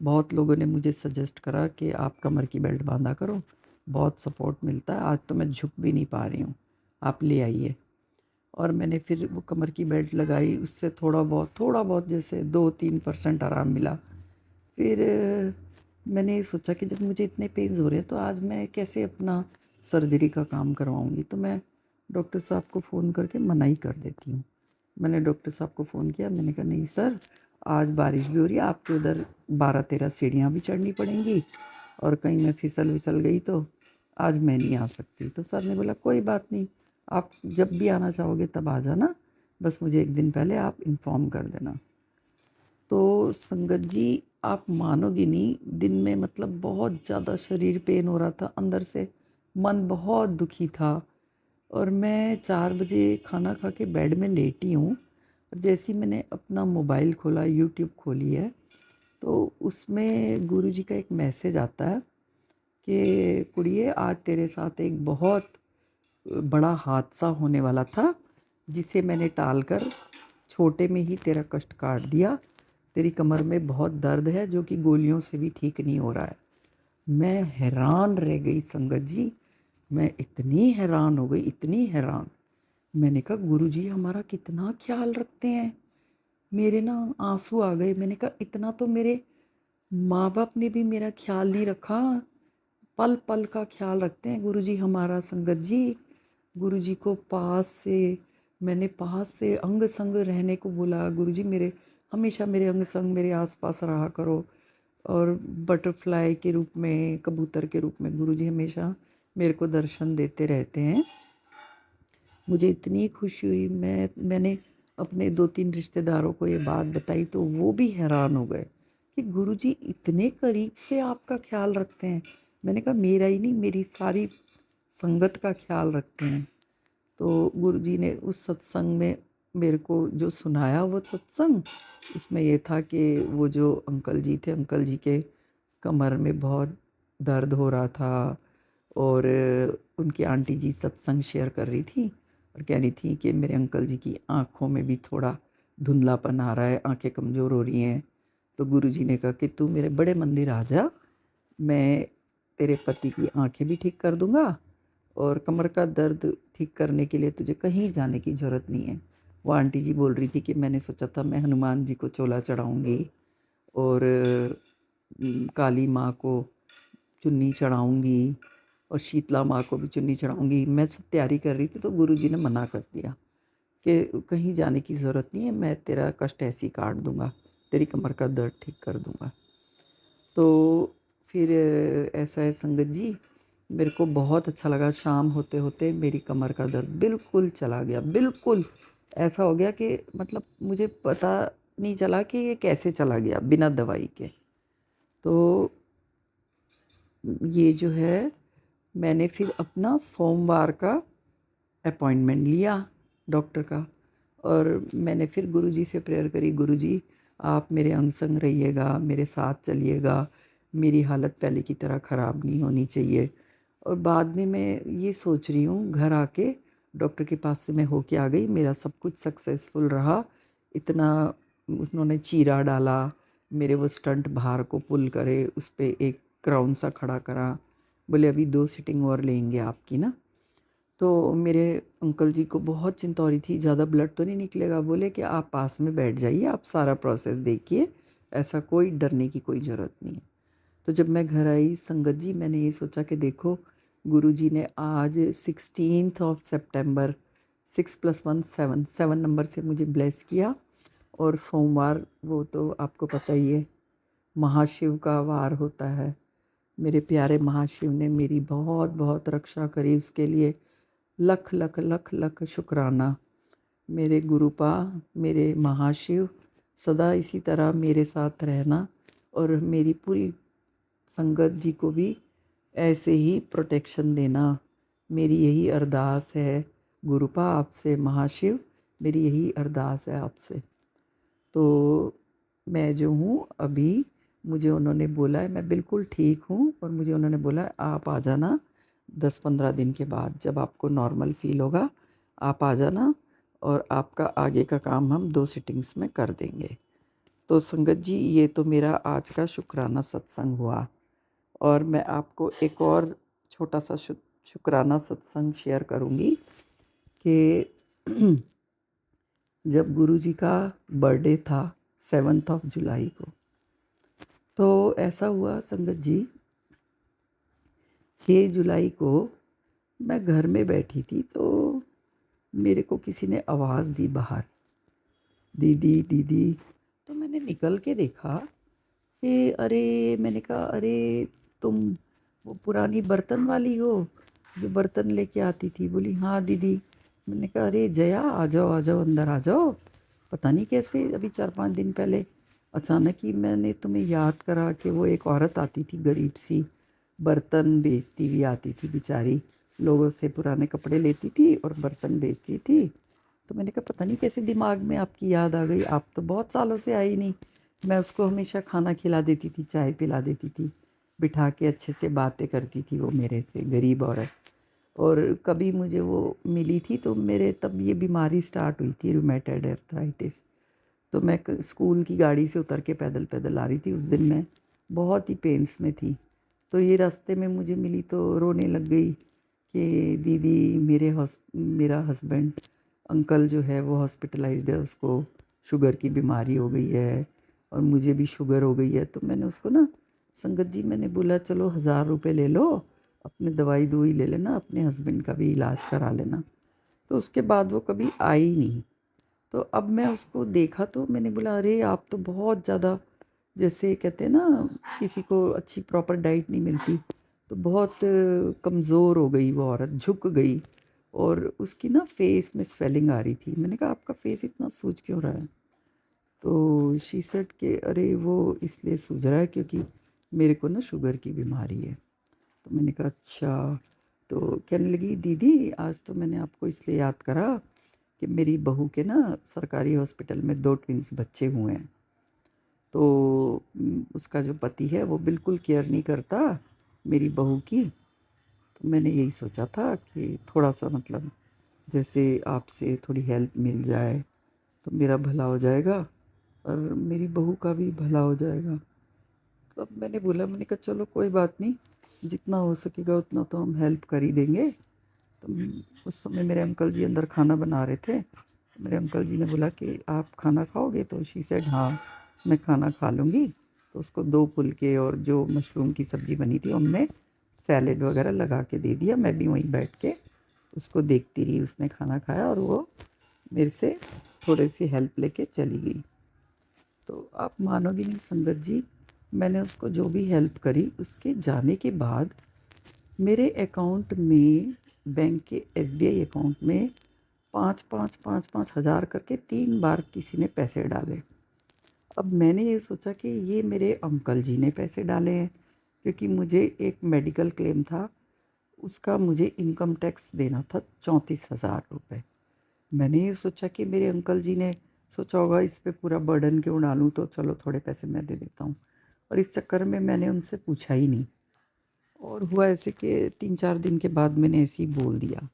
बहुत लोगों ने मुझे सजेस्ट करा कि आप कमर की बेल्ट बांधा करो, बहुत सपोर्ट मिलता है, आज तो मैं झुक भी नहीं पा रही हूँ, आप ले आइए। और मैंने फिर वो कमर की बेल्ट लगाई, उससे थोड़ा बहुत जैसे 2-3% आराम मिला। फिर मैंने ये सोचा कि जब मुझे इतने पेन्स हो रहे हैं तो आज मैं कैसे अपना सर्जरी का काम करवाऊँगी, तो मैं डॉक्टर साहब को फ़ोन करके मना ही कर देती हूँ। मैंने डॉक्टर साहब को फ़ोन किया, मैंने कहा नहीं सर, आज बारिश भी हो रही है, आपको उधर 12-13 सीढ़ियाँ भी चढ़नी पड़ेंगी और कहीं मैं फिसल विसल गई तो आज मैं नहीं आ सकती। तो सर ने बोला कोई बात नहीं, आप जब भी आना चाहोगे तब आ जाना, बस मुझे एक दिन पहले आप इन्फॉर्म कर देना। तो संगत जी, आप मानोगे नहीं, दिन में मतलब बहुत ज़्यादा शरीर पेन हो रहा था अंदर से, मन बहुत दुखी था। और मैं 4 बजे खाना खा के बेड में लेटी हूँ, और जैसे ही मैंने अपना मोबाइल खोला, यूट्यूब खोली है, तो उसमें गुरुजी का एक मैसेज आता है कि कुड़िए, आज तेरे साथ एक बहुत बड़ा हादसा होने वाला था, जिसे मैंने टालकर छोटे में ही तेरा कष्ट काट दिया। तेरी कमर में बहुत दर्द है, जो कि गोलियों से भी ठीक नहीं हो रहा है। मैं हैरान रह गई संगत जी, मैं इतनी हैरान हो गई, इतनी हैरान। मैंने कहा गुरुजी हमारा कितना ख्याल रखते हैं। मेरे ना आंसू आ गए। मैंने कहा इतना तो मेरे माँ बाप ने भी मेरा ख्याल नहीं रखा। पल पल का ख्याल रखते हैं गुरुजी हमारा संगत जी। गुरुजी को मैंने पास से अंग संग रहने को बोला। गुरुजी मेरे हमेशा मेरे अंग संग मेरे आसपास रहा करो। और बटरफ्लाई के रूप में, कबूतर के रूप में गुरुजी हमेशा मेरे को दर्शन देते रहते हैं। मुझे इतनी खुशी हुई। मैंने अपने 2-3 रिश्तेदारों को ये बात बताई, तो वो भी हैरान हो गए कि गुरुजी इतने करीब से आपका ख्याल रखते हैं। मैंने कहा मेरा ही नहीं, मेरी सारी संगत का ख्याल रखते हैं। तो गुरुजी ने उस सत्संग में मेरे को जो सुनाया, वो सत्संग, उसमें ये था कि वो जो अंकल जी थे, अंकल जी के कमर में बहुत दर्द हो रहा था, और उनकी आंटी जी सत्संग शेयर कर रही थी और कह रही थी कि मेरे अंकल जी की आँखों में भी थोड़ा धुंधलापन आ रहा है, आंखें कमज़ोर हो रही हैं। तो गुरुजी ने कहा कि तू मेरे बड़े मंदिर आ जा, मैं तेरे पति की आंखें भी ठीक कर दूंगा, और कमर का दर्द ठीक करने के लिए तुझे कहीं जाने की ज़रूरत नहीं है। वो आंटी जी बोल रही थी कि मैंने सोचा था मैं हनुमान जी को चोला चढ़ाऊँगी, और काली माँ को चुन्नी चढ़ाऊँगी, और शीतला माँ को भी चुन्नी चढ़ाऊँगी। मैं सब तैयारी कर रही थी, तो गुरुजी ने मना कर दिया कि कहीं जाने की ज़रूरत नहीं है, मैं तेरा कष्ट ऐसे ही काट दूँगा, तेरी कमर का दर्द ठीक कर दूँगा। तो फिर ऐसा है संगत जी, मेरे को बहुत अच्छा लगा। शाम होते होते मेरी कमर का दर्द बिल्कुल चला गया, बिल्कुल ऐसा हो गया कि मतलब मुझे पता नहीं चला कि ये कैसे चला गया बिना दवाई के। तो ये जो है, मैंने फिर अपना सोमवार का अपॉइंटमेंट लिया डॉक्टर का, और मैंने फिर गुरुजी से प्रेयर करी, गुरुजी आप मेरे अंग संग रहिएगा, मेरे साथ चलिएगा, मेरी हालत पहले की तरह ख़राब नहीं होनी चाहिए। और बाद में मैं ये सोच रही हूँ, घर आके डॉक्टर के पास से मैं होके आ गई, मेरा सब कुछ सक्सेसफुल रहा। इतना उन्होंने चीरा डाला, मेरे वो स्टंट बाहर को पुल करे, उस पर एक क्राउन सा खड़ा करा, बोले अभी 2 सिटिंग और लेंगे आपकी ना। तो मेरे अंकल जी को बहुत चिंता हो रही थी, ज़्यादा ब्लड तो नहीं निकलेगा। बोले कि आप पास में बैठ जाइए, आप सारा प्रोसेस देखिए, ऐसा कोई डरने की कोई ज़रूरत नहीं है। तो जब मैं घर आई संगत जी, मैंने ये सोचा कि देखो गुरुजी ने आज 16 सितंबर 6+1 7 नंबर से मुझे ब्लेस किया। और सोमवार, वो तो आपको पता ही है, महाशिव का वार होता है। मेरे प्यारे महाशिव ने मेरी बहुत बहुत रक्षा करी, उसके लिए लख लख लख लख शुक्राना। मेरे गुरुपा, मेरे महाशिव, सदा इसी तरह मेरे साथ रहना, और मेरी पूरी संगत जी को भी ऐसे ही प्रोटेक्शन देना। मेरी यही अरदास है गुरुपा आपसे, महाशिव मेरी यही अरदास है आपसे। तो मैं जो हूँ अभी, मुझे उन्होंने बोला है मैं बिल्कुल ठीक हूँ, और मुझे उन्होंने बोला है आप आ जाना 10-15 दिन के बाद, जब आपको नॉर्मल फील होगा आप आ जाना, और आपका आगे का काम हम 2 सिटिंग्स में कर देंगे। तो संगत जी, ये तो मेरा आज का शुक्राना सत्संग हुआ। और मैं आपको एक और छोटा सा शुक्राना सत्संग शेयर करूँगी कि जब गुरुजी का बर्थडे था 7 जुलाई को, तो ऐसा हुआ संगत जी, 6 जुलाई को मैं घर में बैठी थी, तो मेरे को किसी ने आवाज़ दी बाहर, दीदी दीदी। तो मैंने निकल के देखा कि अरे, मैंने कहा अरे तुम वो पुरानी बर्तन वाली हो जो बर्तन लेके आती थी? बोली हाँ दीदी। मैंने कहा अरे जया आ जाओ अंदर आ जाओ। पता नहीं कैसे अभी 4-5 दिन पहले अचानक ही मैंने तुम्हें याद करा कि वो एक औरत आती थी गरीब सी, बर्तन बेचती हुई आती थी बेचारी, लोगों से पुराने कपड़े लेती थी और बर्तन बेचती थी। तो मैंने कहा पता नहीं कैसे दिमाग में आपकी याद आ गई, आप तो बहुत सालों से आई नहीं। मैं उसको हमेशा खाना खिला देती थी, चाय पिला देती थी, बिठा के अच्छे से बातें करती थी वो मेरे से, गरीब औरत। और कभी मुझे वो मिली थी तो मेरे तब ये बीमारी स्टार्ट हुई थी, रूमेटॉइड अर्थराइटिस। तो मैं स्कूल की गाड़ी से उतर के पैदल पैदल आ रही थी, उस दिन मैं बहुत ही पेन्स में थी। तो ये रास्ते में मुझे मिली तो रोने लग गई कि दीदी मेरा हस्बैंड अंकल जो है वो हॉस्पिटलाइज्ड है, उसको शुगर की बीमारी हो गई है और मुझे भी शुगर हो गई है। तो मैंने उसको ना संगत जी मैंने बोला चलो 1000 रुपये ले लो, अपने दवाई दुई ले लेना, अपने हस्बैंड का भी इलाज करा लेना। तो उसके बाद वो कभी आई नहीं। तो अब मैं उसको देखा तो मैंने बोला अरे आप तो बहुत ज़्यादा, जैसे कहते हैं ना किसी को अच्छी प्रॉपर डाइट नहीं मिलती, तो बहुत कमज़ोर हो गई वो औरत, झुक गई। और उसकी ना फेस में स्वेलिंग आ रही थी। मैंने कहा आपका फेस इतना सूज क्यों रहा है? तो शी सेड कि अरे वो इसलिए सूज रहा है क्योंकि मेरे को ना शुगर की बीमारी है। तो मैंने कहा अच्छा। तो कहने लगी दीदी आज तो मैंने आपको इसलिए याद करा कि मेरी बहू के ना सरकारी हॉस्पिटल में 2 ट्विंस बच्चे हुए हैं। तो उसका जो पति है वो बिल्कुल केयर नहीं करता मेरी बहू की। तो मैंने यही सोचा था कि थोड़ा सा मतलब जैसे आपसे थोड़ी हेल्प मिल जाए तो मेरा भला हो जाएगा और मेरी बहू का भी भला हो जाएगा। तो अब मैंने कहा चलो कोई बात नहीं, जितना हो सकेगा उतना तो हम हेल्प कर ही देंगे। तो उस समय मेरे अंकल जी अंदर खाना बना रहे थे। मेरे अंकल जी ने बोला कि आप खाना खाओगे? तो शी सेड हाँ मैं खाना खा लूँगी। तो उसको 2 फुलके और जो मशरूम की सब्ज़ी बनी थी उनमें सैलेड वगैरह लगा के दे दिया। मैं भी वहीं बैठ के उसको देखती रही। उसने खाना खाया और वो मेरे से थोड़ी सी हेल्प लेके चली गई। तो आप मानोगी नहीं संगत जी, मैंने उसको जो भी हेल्प करी उसके जाने के बाद मेरे अकाउंट में, बैंक के एसबीआई अकाउंट में 5-5 हज़ार करके 3 बार किसी ने पैसे डाले। अब मैंने ये सोचा कि ये मेरे अंकल जी ने पैसे डाले हैं क्योंकि मुझे एक मेडिकल क्लेम था, उसका मुझे इनकम टैक्स देना था 34,000 रुपये। मैंने ये सोचा कि मेरे अंकल जी ने सोचा होगा इस पे पूरा बर्डन क्यों डालूं, तो चलो थोड़े पैसे मैं दे देता हूँ। और इस चक्कर में मैंने उनसे पूछा ही नहीं। और हुआ ऐसे कि 3-4 दिन के बाद मैंने ऐसे ही बोल दिया।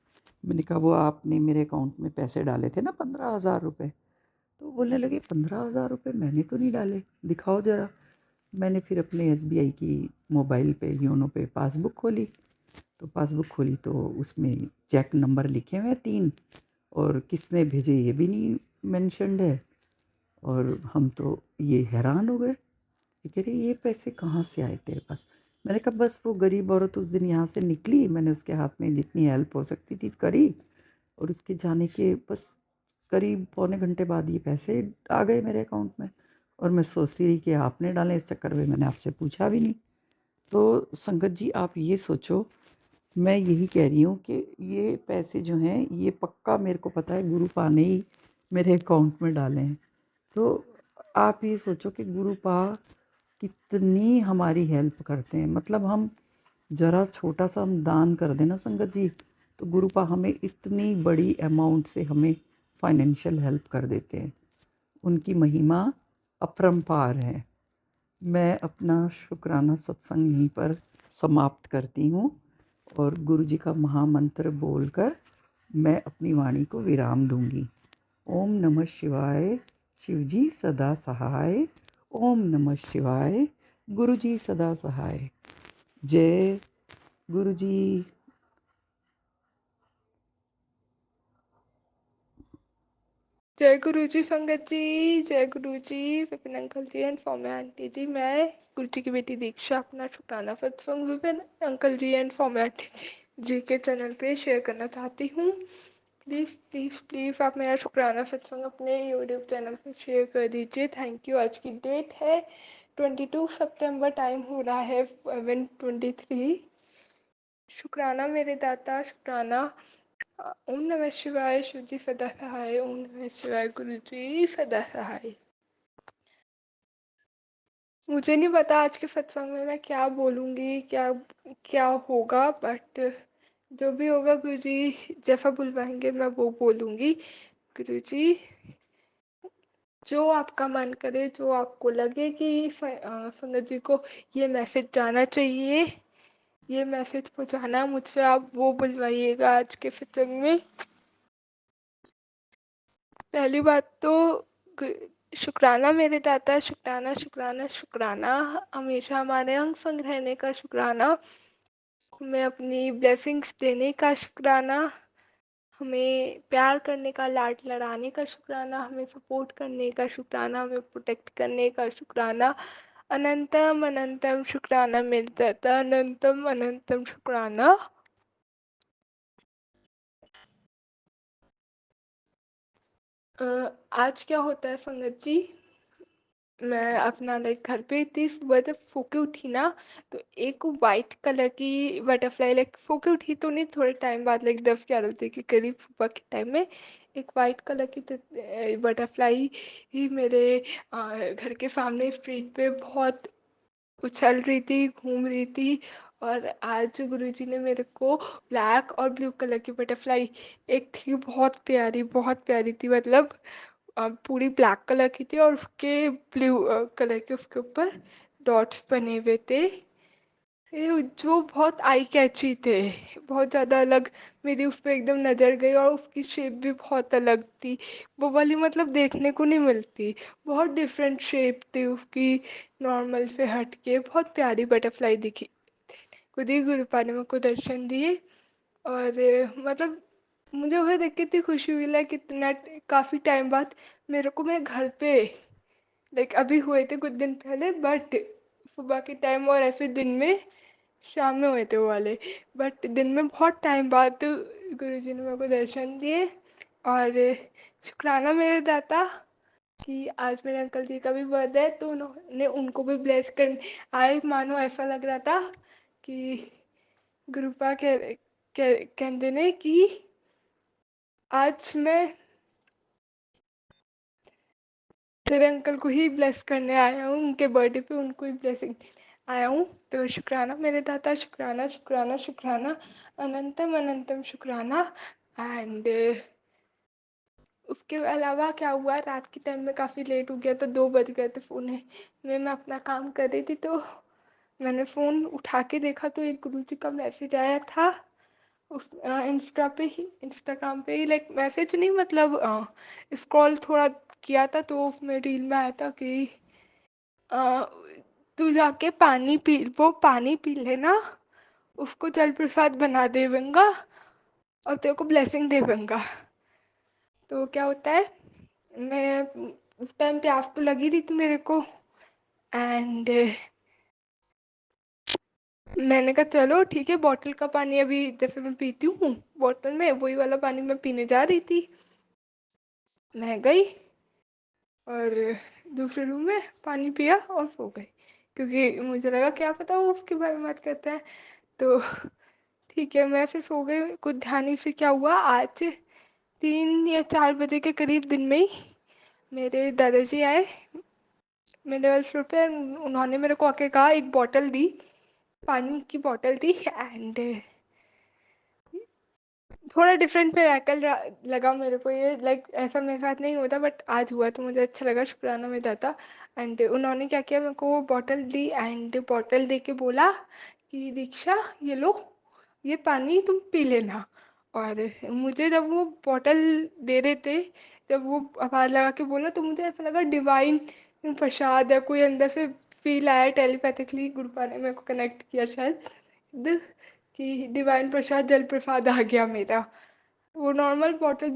मैंने कहा वो आपने मेरे अकाउंट में पैसे डाले थे ना 15,000 रुपये। तो बोलने लगे 15,000 रुपये मैंने तो नहीं डाले, दिखाओ ज़रा। मैंने फिर अपने एसबीआई की मोबाइल पे योनो पे पासबुक खोली। तो पासबुक खोली तो उसमें चेक नंबर लिखे हुए हैं 3 और किसने भेजे ये भी नहीं मेंशन्ड है। और हम तो ये हैरान हो गए। ये कह रही ये पैसे कहाँ से आए तेरे पास? मैंने कहा बस वो गरीब औरत उस दिन यहाँ से निकली, मैंने उसके हाथ में जितनी हेल्प हो सकती थी करी और उसके जाने के बस करीब पौने घंटे बाद ये पैसे आ गए मेरे अकाउंट में। और मैं सोचती रही कि आपने डाले, इस चक्कर में मैंने आपसे पूछा भी नहीं। तो संगत जी आप ये सोचो, मैं यही कह रही हूँ कि ये पैसे जो हैं ये पक्का मेरे को पता है गुरुपा ने ही मेरे अकाउंट में डाले हैं। तो आप ये सोचो कि गुरुपा कितनी हमारी हेल्प करते हैं। मतलब हम ज़रा छोटा सा हम दान कर देना संगत जी, तो गुरुपा हमें इतनी बड़ी अमाउंट से हमें फाइनेंशियल हेल्प कर देते हैं। उनकी महिमा अपरंपार है। मैं अपना शुक्राना सत्संग यहीं पर समाप्त करती हूँ और गुरु जी का महामंत्र बोलकर मैं अपनी वाणी को विराम दूंगी। ओम नमः शिवाय, शिवजी सदा सहाय। ओम नमः शिवाय, गुरु जी सदा सहाय। जय गुरु जी। जय गुरु जी संगत जी, जय Guru ji, Vipin uncle ji and Saumya aunty ji. मैं गुरु जी की बेटी दीक्षा अपना शुक्राना सत्संग Vipin uncle ji and Saumya aunty ji के चैनल पे शेयर करना चाहती हूँ। प्लीज़ प्लीज़ प्लीज़ आप मेरा शुक्राना सत्संग अपने यूट्यूब चैनल पे शेयर कर दीजिए। Thank you. आज की डेट है 22 सितंबर, टाइम हो रहा है 7:23। शुक्राना मेरे दाता, शुक्राना ओम नमः शिवाय, शिव जी सदा सहाय। ओम नमः शिवाय, गुरु जी सदा सहाय। मुझे नहीं पता आज के सत्संग में मैं क्या बोलूँगी, क्या क्या होगा, बट जो भी होगा गुरु जी जैसा बुलवाएंगे मैं वो बोलूँगी। गुरु जी, जो आपका मन करे, जो आपको लगे कि संगत जी को ये मैसेज जाना चाहिए, ये मैसेज पहुँचाना मुझसे, आप वो बुलवाइएगा आज के सत्संग में। पहली बात तो शुक्राना मेरे दाता, शुक्राना शुक्राना शुक्राना, हमेशा हमारे अंग संग रहने का शुक्राना, हमें अपनी ब्लेसिंग्स देने का शुक्राना, हमें प्यार करने का, लाड लड़ाने का शुक्राना, हमें सपोर्ट करने का शुक्राना, हमें प्रोटेक्ट करने का शुक्राना। अनंतम अनंतम शुक्राना मेरे दाता, अनंतम अनंतम शुक्राना। आज क्या होता है संगत जी, मैं अपना लाइक घर पे थी, सुबह जब सो के उठी ना, तो एक वाइट कलर की बटरफ्लाई, लाइक सो के उठी तो नहीं, थोड़े टाइम बाद लाइक 10-11 बजे के करीब सुबह के टाइम में एक वाइट कलर की बटरफ्लाई ही मेरे घर के सामने स्ट्रीट पे बहुत उछल रही थी, घूम रही थी। और आज गुरुजी ने मेरे को ब्लैक और ब्लू कलर की बटरफ्लाई, एक थी बहुत प्यारी थी, मतलब पूरी ब्लैक कलर की थी और उसके ब्लू कलर के उसके ऊपर डॉट्स बने हुए थे, जो बहुत आई कैची थे, बहुत ज़्यादा अलग। मेरी उस पर एकदम नज़र गई और उसकी शेप भी बहुत अलग थी, वो वाली मतलब देखने को नहीं मिलती, बहुत डिफरेंट शेप थी उसकी, नॉर्मल से हट के बहुत प्यारी बटरफ्लाई दिखी। खुद ही गुरु पा ने मेरे को दर्शन दिए और मतलब मुझे वह देख के इतनी खुशी हुई, लाइक इतना काफ़ी टाइम बाद मेरे को, मैं घर पे लाइक अभी हुए थे कुछ दिन पहले, बट सुबह के टाइम और ऐसे दिन में, शाम में हुए थे वो वाले, बट दिन में बहुत टाइम बाद गुरुजी ने मेरे को दर्शन दिए। और शुक्राना मेरे दाता कि आज मेरे अंकल जी का भी बर्थडे है, तो उन्होंने उनको भी ब्लेस कर आए, मानो ऐसा लग रहा था कि गुरुपा कहते ने कि आज मैं तेरे अंकल को ही ब्लेस करने आया हूँ, उनके बर्थडे पे उनको ही ब्लेसिंग आया हूँ। तो शुक्राना मेरे दाता, शुक्राना शुक्राना शुक्राना, अनंतम अनंतम शुक्राना। एंड उसके अलावा क्या हुआ, रात के टाइम में काफ़ी लेट हो गया, तो 2 बज गए थे, फ़ोन में मैं अपना काम कर रही थी, तो मैंने फ़ोन उठा के देखा तो एक गुरुजी का मैसेज आया था उस इंस्टाग्राम पे ही, लाइक मैसेज नहीं, मतलब स्क्रॉल थोड़ा किया था तो उसमें रील में आया था कि अ, तू जाके पानी पी लेना, उसको जल प्रसाद बना देवेंगा और तेरे को ब्लेसिंग देवेंगा। तो क्या होता है, मैं उस टाइम प्यास तो लगी रही थी मेरे को, एंड मैंने कहा चलो ठीक है, बॉटल का पानी अभी जैसे मैं पीती हूँ बॉटल में, वही वाला पानी मैं पीने जा रही थी। मैं गई और दूसरे रूम में पानी पिया और सो गई, क्योंकि मुझे लगा क्या पता वो उसके बारे में बात करता है। तो ठीक है, मैं फिर सो गई, कुछ ध्यान नहीं। फिर क्या हुआ, आज 3 या 4 बजे के करीब दिन में ही मेरे दादाजी आए मेरे वाले फ्लोर पे, उन्होंने मेरे को आके कहा, एक बॉटल दी, पानी की बॉटल दी, एंड थोड़ा डिफरेंट मिरेकल लगा मेरे को ये, लाइक ऐसा मेरे साथ नहीं होता, बट आज हुआ तो मुझे अच्छा लगा, शुक्राना में दाता। एंड उन्होंने क्या किया, मेरे को वो बॉटल दी, एंड बॉटल दे के बोला कि दीक्षा ये लो, ये पानी तुम पी लेना। और मुझे जब वो बॉटल दे रहे थे, जब वो आवाज़ लगा के बोला, तो मुझे ऐसा लगा डिवाइन प्रसाद या कोई अंदर से फील आया, टेलीपैथिकली गुरुपा ने मेरे को कनेक्ट किया शायद, कि डिवाइन प्रसाद, जल प्रसाद आ गया मेरा। वो नॉर्मल बॉटल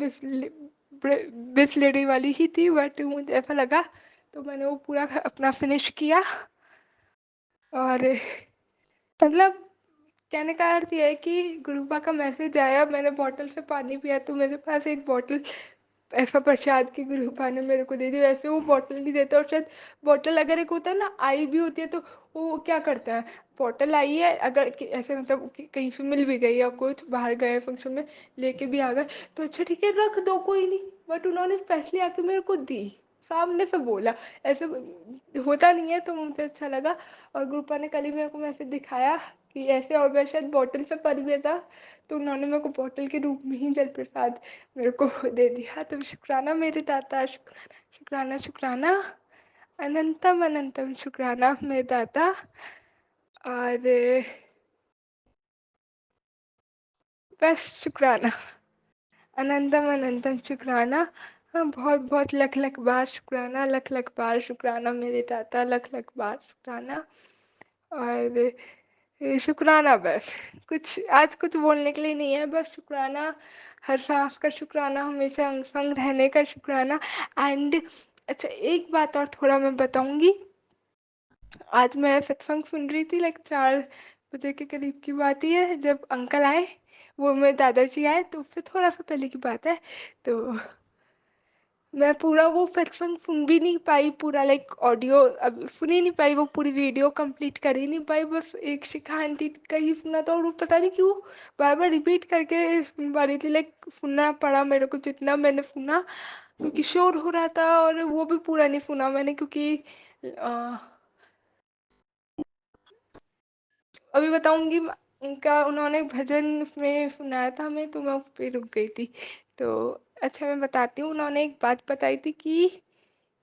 बिस्लेरी वाली ही थी, बट मुझे ऐसा लगा, तो मैंने वो पूरा अपना फिनिश किया। और मतलब कहने का अर्थ यह है कि गुरुपा का मैसेज आया, मैंने बॉटल से पानी पिया, तो मेरे पास एक बॉटल ऐसा प्रसाद की गुरुपा ने मेरे को दे दी। वैसे वो बॉटल नहीं देता, और शायद बॉटल अगर एक होता है ना, आई भी होती है, तो वो क्या करता है, बॉटल आई है अगर ऐसे मतलब कहीं से मिल भी गई या कुछ बाहर गए फंक्शन में लेके भी आ गए, तो अच्छा ठीक है रख दो कोई नहीं, बट उन्होंने स्पेशली आके मेरे को दी, सामने से बोला। ऐसे होता नहीं है, तो मुझे अच्छा लगा। और गुरुपा ने कल ही मेरे को मैसेज दिखाया कि ऐसे, और मैं शायद बॉटल से पढ़ गया था, तो उन्होंने मेरे को बॉटल के रूप में ही जल प्रसाद मेरे को दे दिया। तो शुक्राना मेरे दाता, शुक्राना शुक्राना, अनंतम अनंतम शुक्राना मेरे दाता। और बस शुक्राना, अनंतम अनंतम शुक्राना। हाँ, बहुत बहुत लख लख बार शुक्राना, लख लख बार शुक्राना मेरे दाता, लख लख बार शुक्राना। और शुक्राना बस, कुछ आज कुछ बोलने के लिए नहीं है, बस शुक्राना, हर सांस का शुक्राना, हमेशा अंग संग रहने का शुक्राना। एंड अच्छा, एक बात और थोड़ा मैं बताऊंगी। आज मैं सत्संग सुन रही थी, लाइक 4 बजे के करीब की बात ही है, जब अंकल आए, वो मेरे दादाजी आए, तो फिर थोड़ा सा पहले की बात है। तो मैं पूरा वो सत्संग सुन भी नहीं पाई, पूरा लाइक ऑडियो अब सुन ही नहीं पाई, वो पूरी वीडियो कंप्लीट कर ही नहीं पाई, बस एक शिखा आंटी का ही सुना था। और वो पता नहीं क्यों बार बार रिपीट करके सुन पा रही थी, लाइक सुनना पड़ा मेरे को जितना मैंने सुना, क्योंकि शोर हो रहा था। और वो भी पूरा नहीं सुना मैंने, क्योंकि अभी बताऊंगी उनका, उन्होंने भजन में सुनाया था हमें, तो मैं उस पर रुक गई थी। तो अच्छा, मैं बताती हूँ। उन्होंने एक बात बताई थी कि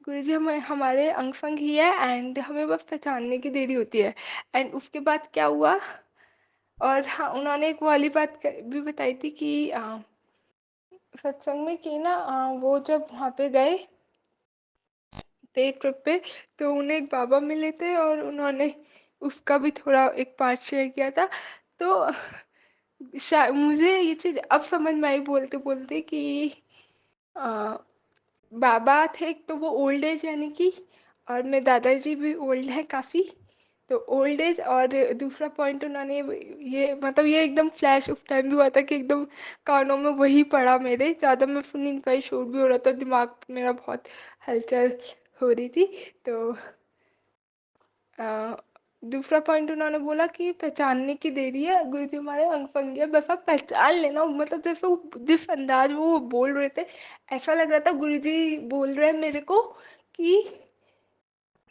गुरुजी हमें हमारे अंग संग ही है, एंड हमें बस पहचानने की देरी होती है। एंड उसके बाद क्या हुआ, और हाँ, उन्होंने एक वाली बात भी बताई थी कि सत्संग में कि ना, वो जब वहाँ पे गए थे ट्रिप पे, तो उन्हें एक बाबा मिले थे, और उन्होंने उसका भी थोड़ा एक पार्ट शेयर किया था। तो मुझे ये चीज़ अब समझ में आई बोलते बोलते कि आ, बाबा थे, एक तो वो ओल्ड एज यानी कि, और मेरे दादाजी भी ओल्ड है काफ़ी। तो ओल्ड एज, और दूसरा पॉइंट उन्होंने ये मतलब ये एकदम फ्लैश उस टाइम भी हुआ था कि एकदम कानों में वही पड़ा मेरे, ज़्यादा मैं सुन नहीं पाई, शोर भी हो रहा था, दिमाग मेरा बहुत हलचल हो रही थी। तो अ, दूसरा पॉइंट उन्होंने बोला कि पहचानने की देरी है, गुरुजी हमारे अंग संग है, बस आप पहचान लेना। मतलब जैसे वो जिस अंदाज में वो बोल रहे थे, ऐसा लग रहा था गुरुजी बोल रहे हैं मेरे को कि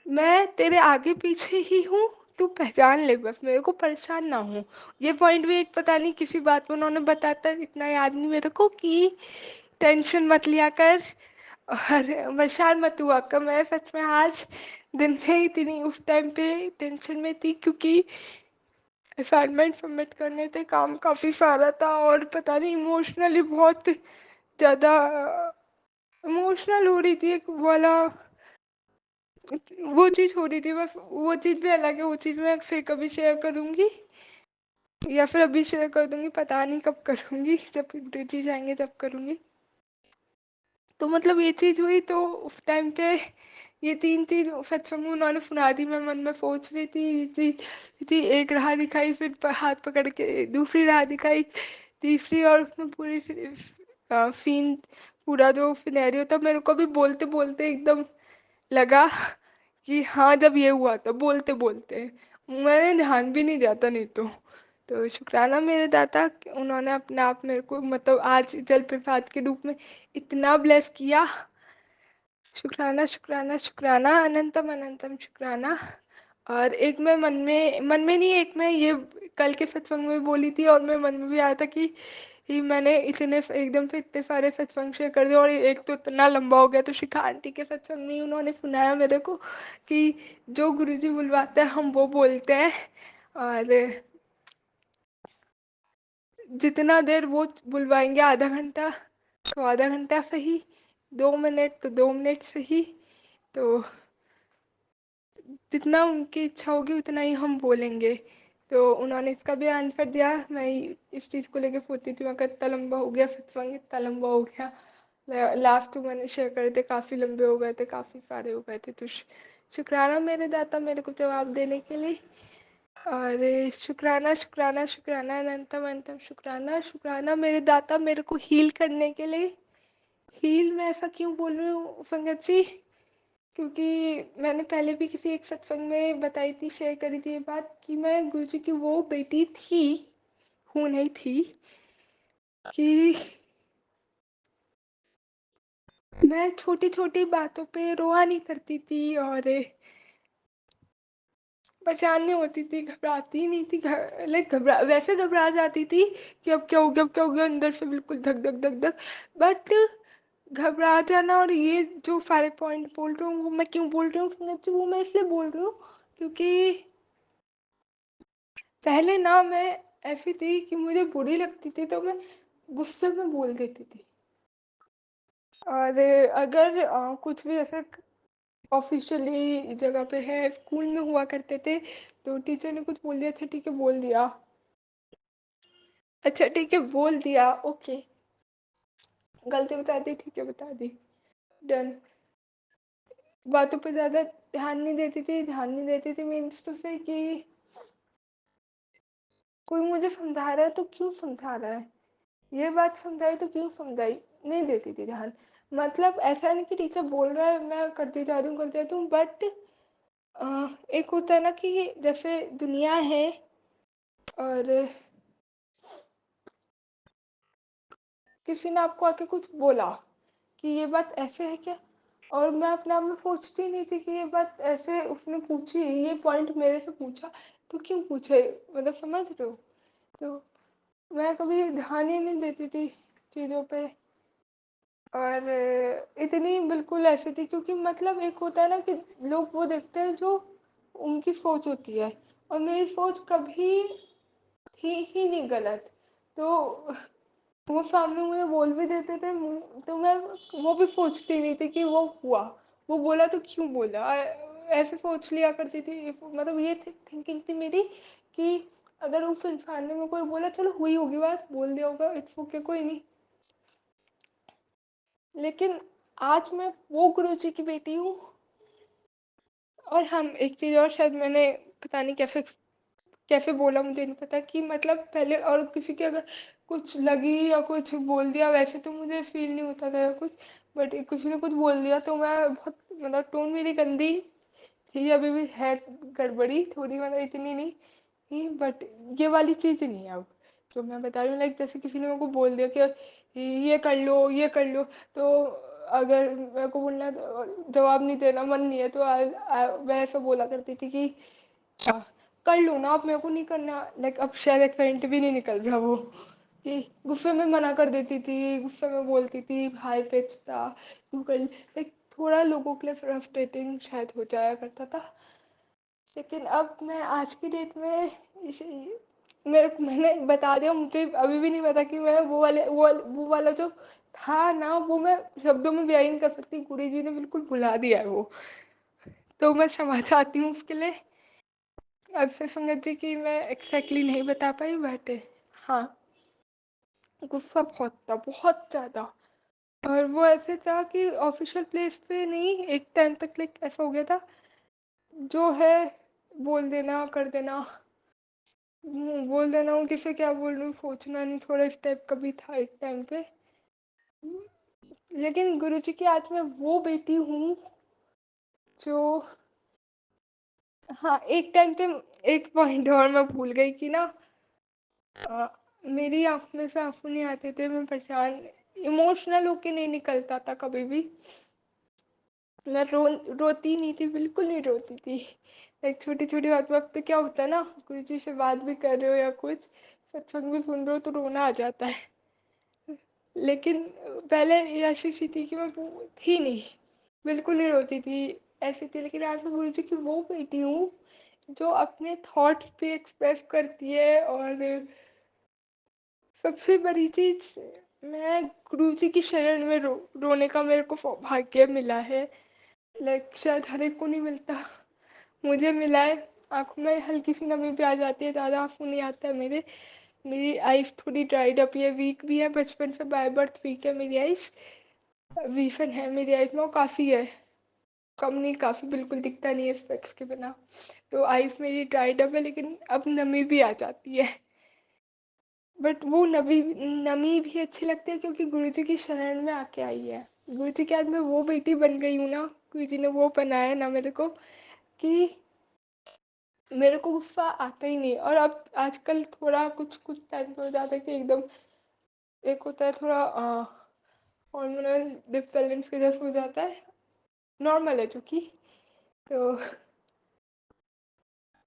मैं तेरे आगे पीछे ही हूँ, तू पहचान ले, बस मेरे को परेशान ना हो। ये पॉइंट भी एक पता नहीं किसी बात में उन्होंने बताया, इतना याद नहीं मेरे को, कि टेंशन मत लिया कर और परेशान मत हुआ कर। मैं सच में आज दिन में इतनी उस टाइम पे टेंशन में थी, क्योंकि असाइनमेंट सबमिट करने थे, काम काफ़ी सारा था, और पता नहीं इमोशनली बहुत ज़्यादा इमोशनल हो रही थी, एक वाला वो चीज़ हो रही थी। बस वो चीज़ भी अलग है, वो चीज़ मैं फिर कभी शेयर करूँगी, या फिर अभी शेयर कर दूँगी, पता नहीं कब करूँगी, जब गुरुजी जाएंगे तब करूँगी। तो मतलब ये चीज़ हुई, तो उस टाइम पे ये 3 चीज़ सत्संग में उन्होंने सुना दी। मैं मन में सोच रही थी ये चीज़ थी, एक राह दिखाई, फिर हाथ पकड़ के दूसरी राह दिखाई, तीसरी, और उसमें पूरी सीन, पूरा जो सिनेरियो था, मेरे को भी बोलते बोलते एकदम लगा कि हाँ, जब ये हुआ था बोलते बोलते, मैंने ध्यान भी नहीं दिया था नहीं तो शुक्राना मेरे दाता, उन्होंने अपने आप मेरे को मतलब आज जल प्रसाद के रूप में इतना ब्लेस किया। शुक्राना शुक्राना शुक्राना, अनंतम अनंतम शुक्राना। और एक मैं मन में नहीं, एक मैं ये कल के सत्संग में बोली थी, और मेरे मन में भी आया था कि मैंने इतने एकदम से इतने सारे सत्संग शेयर कर दिए, और एक तो इतना लंबा हो गया। तो शिखा आंटी के सत्संग में ही उन्होंने सुनाया मेरे को कि जो गुरुजी बुलवाते हैं हम वो बोलते हैं, और जितना देर वो बुलवाएंगे, आधा घंटा तो आधा घंटा सही, 2 मिनट तो 2 मिनट सही, तो जितना उनकी इच्छा होगी उतना ही हम बोलेंगे। तो उन्होंने इसका भी आंसर दिया। मैं इस चीज़ को लेके सोचती थी, मैं इतना लंबा हो गया सत्संग, इतना लंबा हो गया, लास्ट तो मैंने शेयर करे थे काफ़ी लंबे हो गए थे, काफ़ी सारे हो गए थे। तो शुक्राना मेरे दाता मेरे को जवाब देने के लिए। और शुक्राना शुक्राना शुक्राना, अनंतम अनंतम शुक्राना, शुक्राना मेरे दाता मेरे को हील करने के लिए। हील मैं ऐसा क्यों बोल रही हूँ संगत जी, क्योंकि मैंने पहले भी किसी एक सत्संग में बताई थी, शेयर करी थी ये बात कि मैं गुरुजी की वो बेटी थी, हूँ नहीं थी, कि मैं छोटी छोटी बातों पे रोआ नहीं करती थी और परेशान नहीं होती थी, घबराती नहीं थी, लाइक वैसे घबरा जाती थी कि अब क्या हो गया, अब क्या हो गया, अंदर से बिल्कुल धक धक धक धक। बट घबरा जाना और ये जो सारे पॉइंट बोल रही हूँ वो मैं क्यों बोल रही हूँ संगत जी, वो मैं इसलिए बोल रही हूँ क्योंकि पहले ना मैं ऐसी थी कि मुझे बुरी लगती थी तो मैं गुस्से में बोल देती थी। और अगर कुछ भी ऐसा ऑफिशियली जगह पे है, स्कूल में हुआ करते थे, तो टीचर ने कुछ बोल दिया, अच्छा ठीक है बोल दिया, अच्छा ठीक है बोल दिया, ओके, गलती बता दी, ठीक है बता दी, डन। बातों पे ज़्यादा ध्यान नहीं देती थी, ध्यान नहीं देती थी मीन्स तो फिर कि कोई मुझे समझा रहा है तो क्यों समझा रहा है, ये बात समझाई तो क्यों समझाई, नहीं देती थी ध्यान। मतलब ऐसा नहीं कि टीचर बोल रहा है मैं करती जा रही हूँ करती जाती हूँ, बट एक होता है ना कि जैसे दुनिया है और किसी ने आपको आके कुछ बोला कि ये बात ऐसे है क्या, और मैं अपने आप में सोचती नहीं थी कि ये बात ऐसे, उसने पूछी ये पॉइंट मेरे से पूछा तो क्यों पूछे, मतलब समझ रहे हो। तो मैं कभी ध्यान ही नहीं देती थी चीज़ों पे, और इतनी बिल्कुल ऐसी थी क्योंकि मतलब एक होता है ना कि लोग वो देखते हैं जो उनकी सोच होती है, और मेरी सोच कभी थी ही नहीं गलत। तो वो सामने मुझे बोल भी देते थे, तो मैं वो भी सोचती नहीं थी कि वो हुआ, वो बोला तो क्यों बोला, ऐसे सोच लिया करती थी। मतलब ये थिंकिंग थी मेरी कि अगर उस इंसान ने मेरे को बोला चलो हुई होगी बात, बोल दिया होगा, इट्स ओके, कोई नहीं। लेकिन आज मैं वो गुरुजी की बेटी हूँ। और हम एक चीज़ और, शायद मैंने पता नहीं कैसे कैसे बोला मुझे नहीं पता, कि मतलब पहले और किसी के अगर कुछ लगी या कुछ बोल दिया, वैसे तो मुझे फील नहीं होता था या कुछ, बट किसी ने कुछ बोल दिया तो मैं बहुत, मतलब टोन मेरी गंदी थी, अभी भी है गड़बड़ी थोड़ी, मतलब इतनी नहीं थी, बट ये वाली चीज़ नहीं है अब जो मैं बता रही हूँ। लाइक जैसे किसी ने मेरे को बोल दिया कि ये कर लो ये कर लो, तो अगर मेरे को बोलना जवाब नहीं देना मन नहीं है तो मैं ऐसा बोला करती थी कि "आ, कर लो ना, अब मेरे को नहीं करना"। लाइक अब शायद एक फेंट भी नहीं निकल रहा वो, कि गुस्से में मना कर देती थी, गुस्से में बोलती थी, हाई पिच था तू कर, लाइक थोड़ा लोगों के लिए फ्रस्ट्रेटिंग शायद हो जाया करता था। लेकिन अब मैं आज की डेट में मैंने बता दिया, मुझे अभी भी नहीं पता कि मैं वो वाला जो था ना, वो मैं शब्दों में बयान नहीं कर सकती, गुरु जी ने बिल्कुल भुला दिया है वो। तो मैं क्षमा चाहती हूँ उसके लिए। अब फिर संगत जी की मैं एग्जैक्टली नहीं बता पाई, बट हाँ, गुस्सा बहुत था, बहुत ज़्यादा। और वो ऐसे था कि ऑफिशियल प्लेस पे नहीं, एक टाइम तक लाइक ऐसा हो गया था, जो है बोल देना कर देना, बोल देना हूँ किसे क्या बोल रही हूँ, सोचना नहीं, थोड़ा इस टाइप का भी था एक टाइम पे। लेकिन गुरुजी की आज मैं वो बेटी हूँ जो, हाँ एक टाइम पे एक पॉइंट और मैं भूल गई कि ना, अ, मेरी आँख में से आंसू नहीं आते थे, मैं परेशान इमोशनल होके नहीं निकलता था कभी भी, मैं रोती नहीं थी, बिल्कुल नहीं रोती थी। एक छोटी छोटी बात पे, अब तो क्या होता है ना, गुरुजी से बात भी कर रहे हो या कुछ सत्संग भी सुन रहे हो तो रोना आ जाता है। लेकिन पहले ये ऐसी सी थी कि मैं थी नहीं, बिल्कुल नहीं रोती थी, ऐसी थी। लेकिन आज मैं गुरुजी की वो बेटी हूँ जो अपने थॉट्स भी एक्सप्रेस करती है, और सबसे बड़ी चीज़, मैं गुरुजी की शरण में रोने का मेरे को सौभाग्य मिला है। लाइक शायद हर एक को नहीं मिलता, मुझे मिला है। आँखों में हल्की सी नमी भी आ जाती है, ज़्यादा आंसू नहीं आता है मेरे, मेरी आइज़ थोड़ी ड्राइड अप है, वीक भी है, बचपन से बाय बर्थ वीक है मेरी आइज़, वीसन है मेरी आइज़ में, वो काफ़ी है, कम नहीं काफ़ी, बिल्कुल दिखता नहीं है स्पेक्स के बिना। तो आइज़ मेरी ड्राइड अप है, लेकिन अब नमी भी आ जाती है, बट वो नमी नमी भी अच्छी लगती है क्योंकि गुरुजी की शरण में आके आई है। गुरुजी के आज मैं वो बेटी बन गई हूँ ना, गुरुजी ने वो बनाया ना मेरे को कि मेरे को गुस्सा आता ही नहीं। और अब आजकल थोड़ा कुछ कुछ टाइम पे हो जाता है कि एकदम एक होता है थोड़ा हार्मोनल डिसबैलेंस की वजह से हो जाता है, नॉर्मल है चूँकि। तो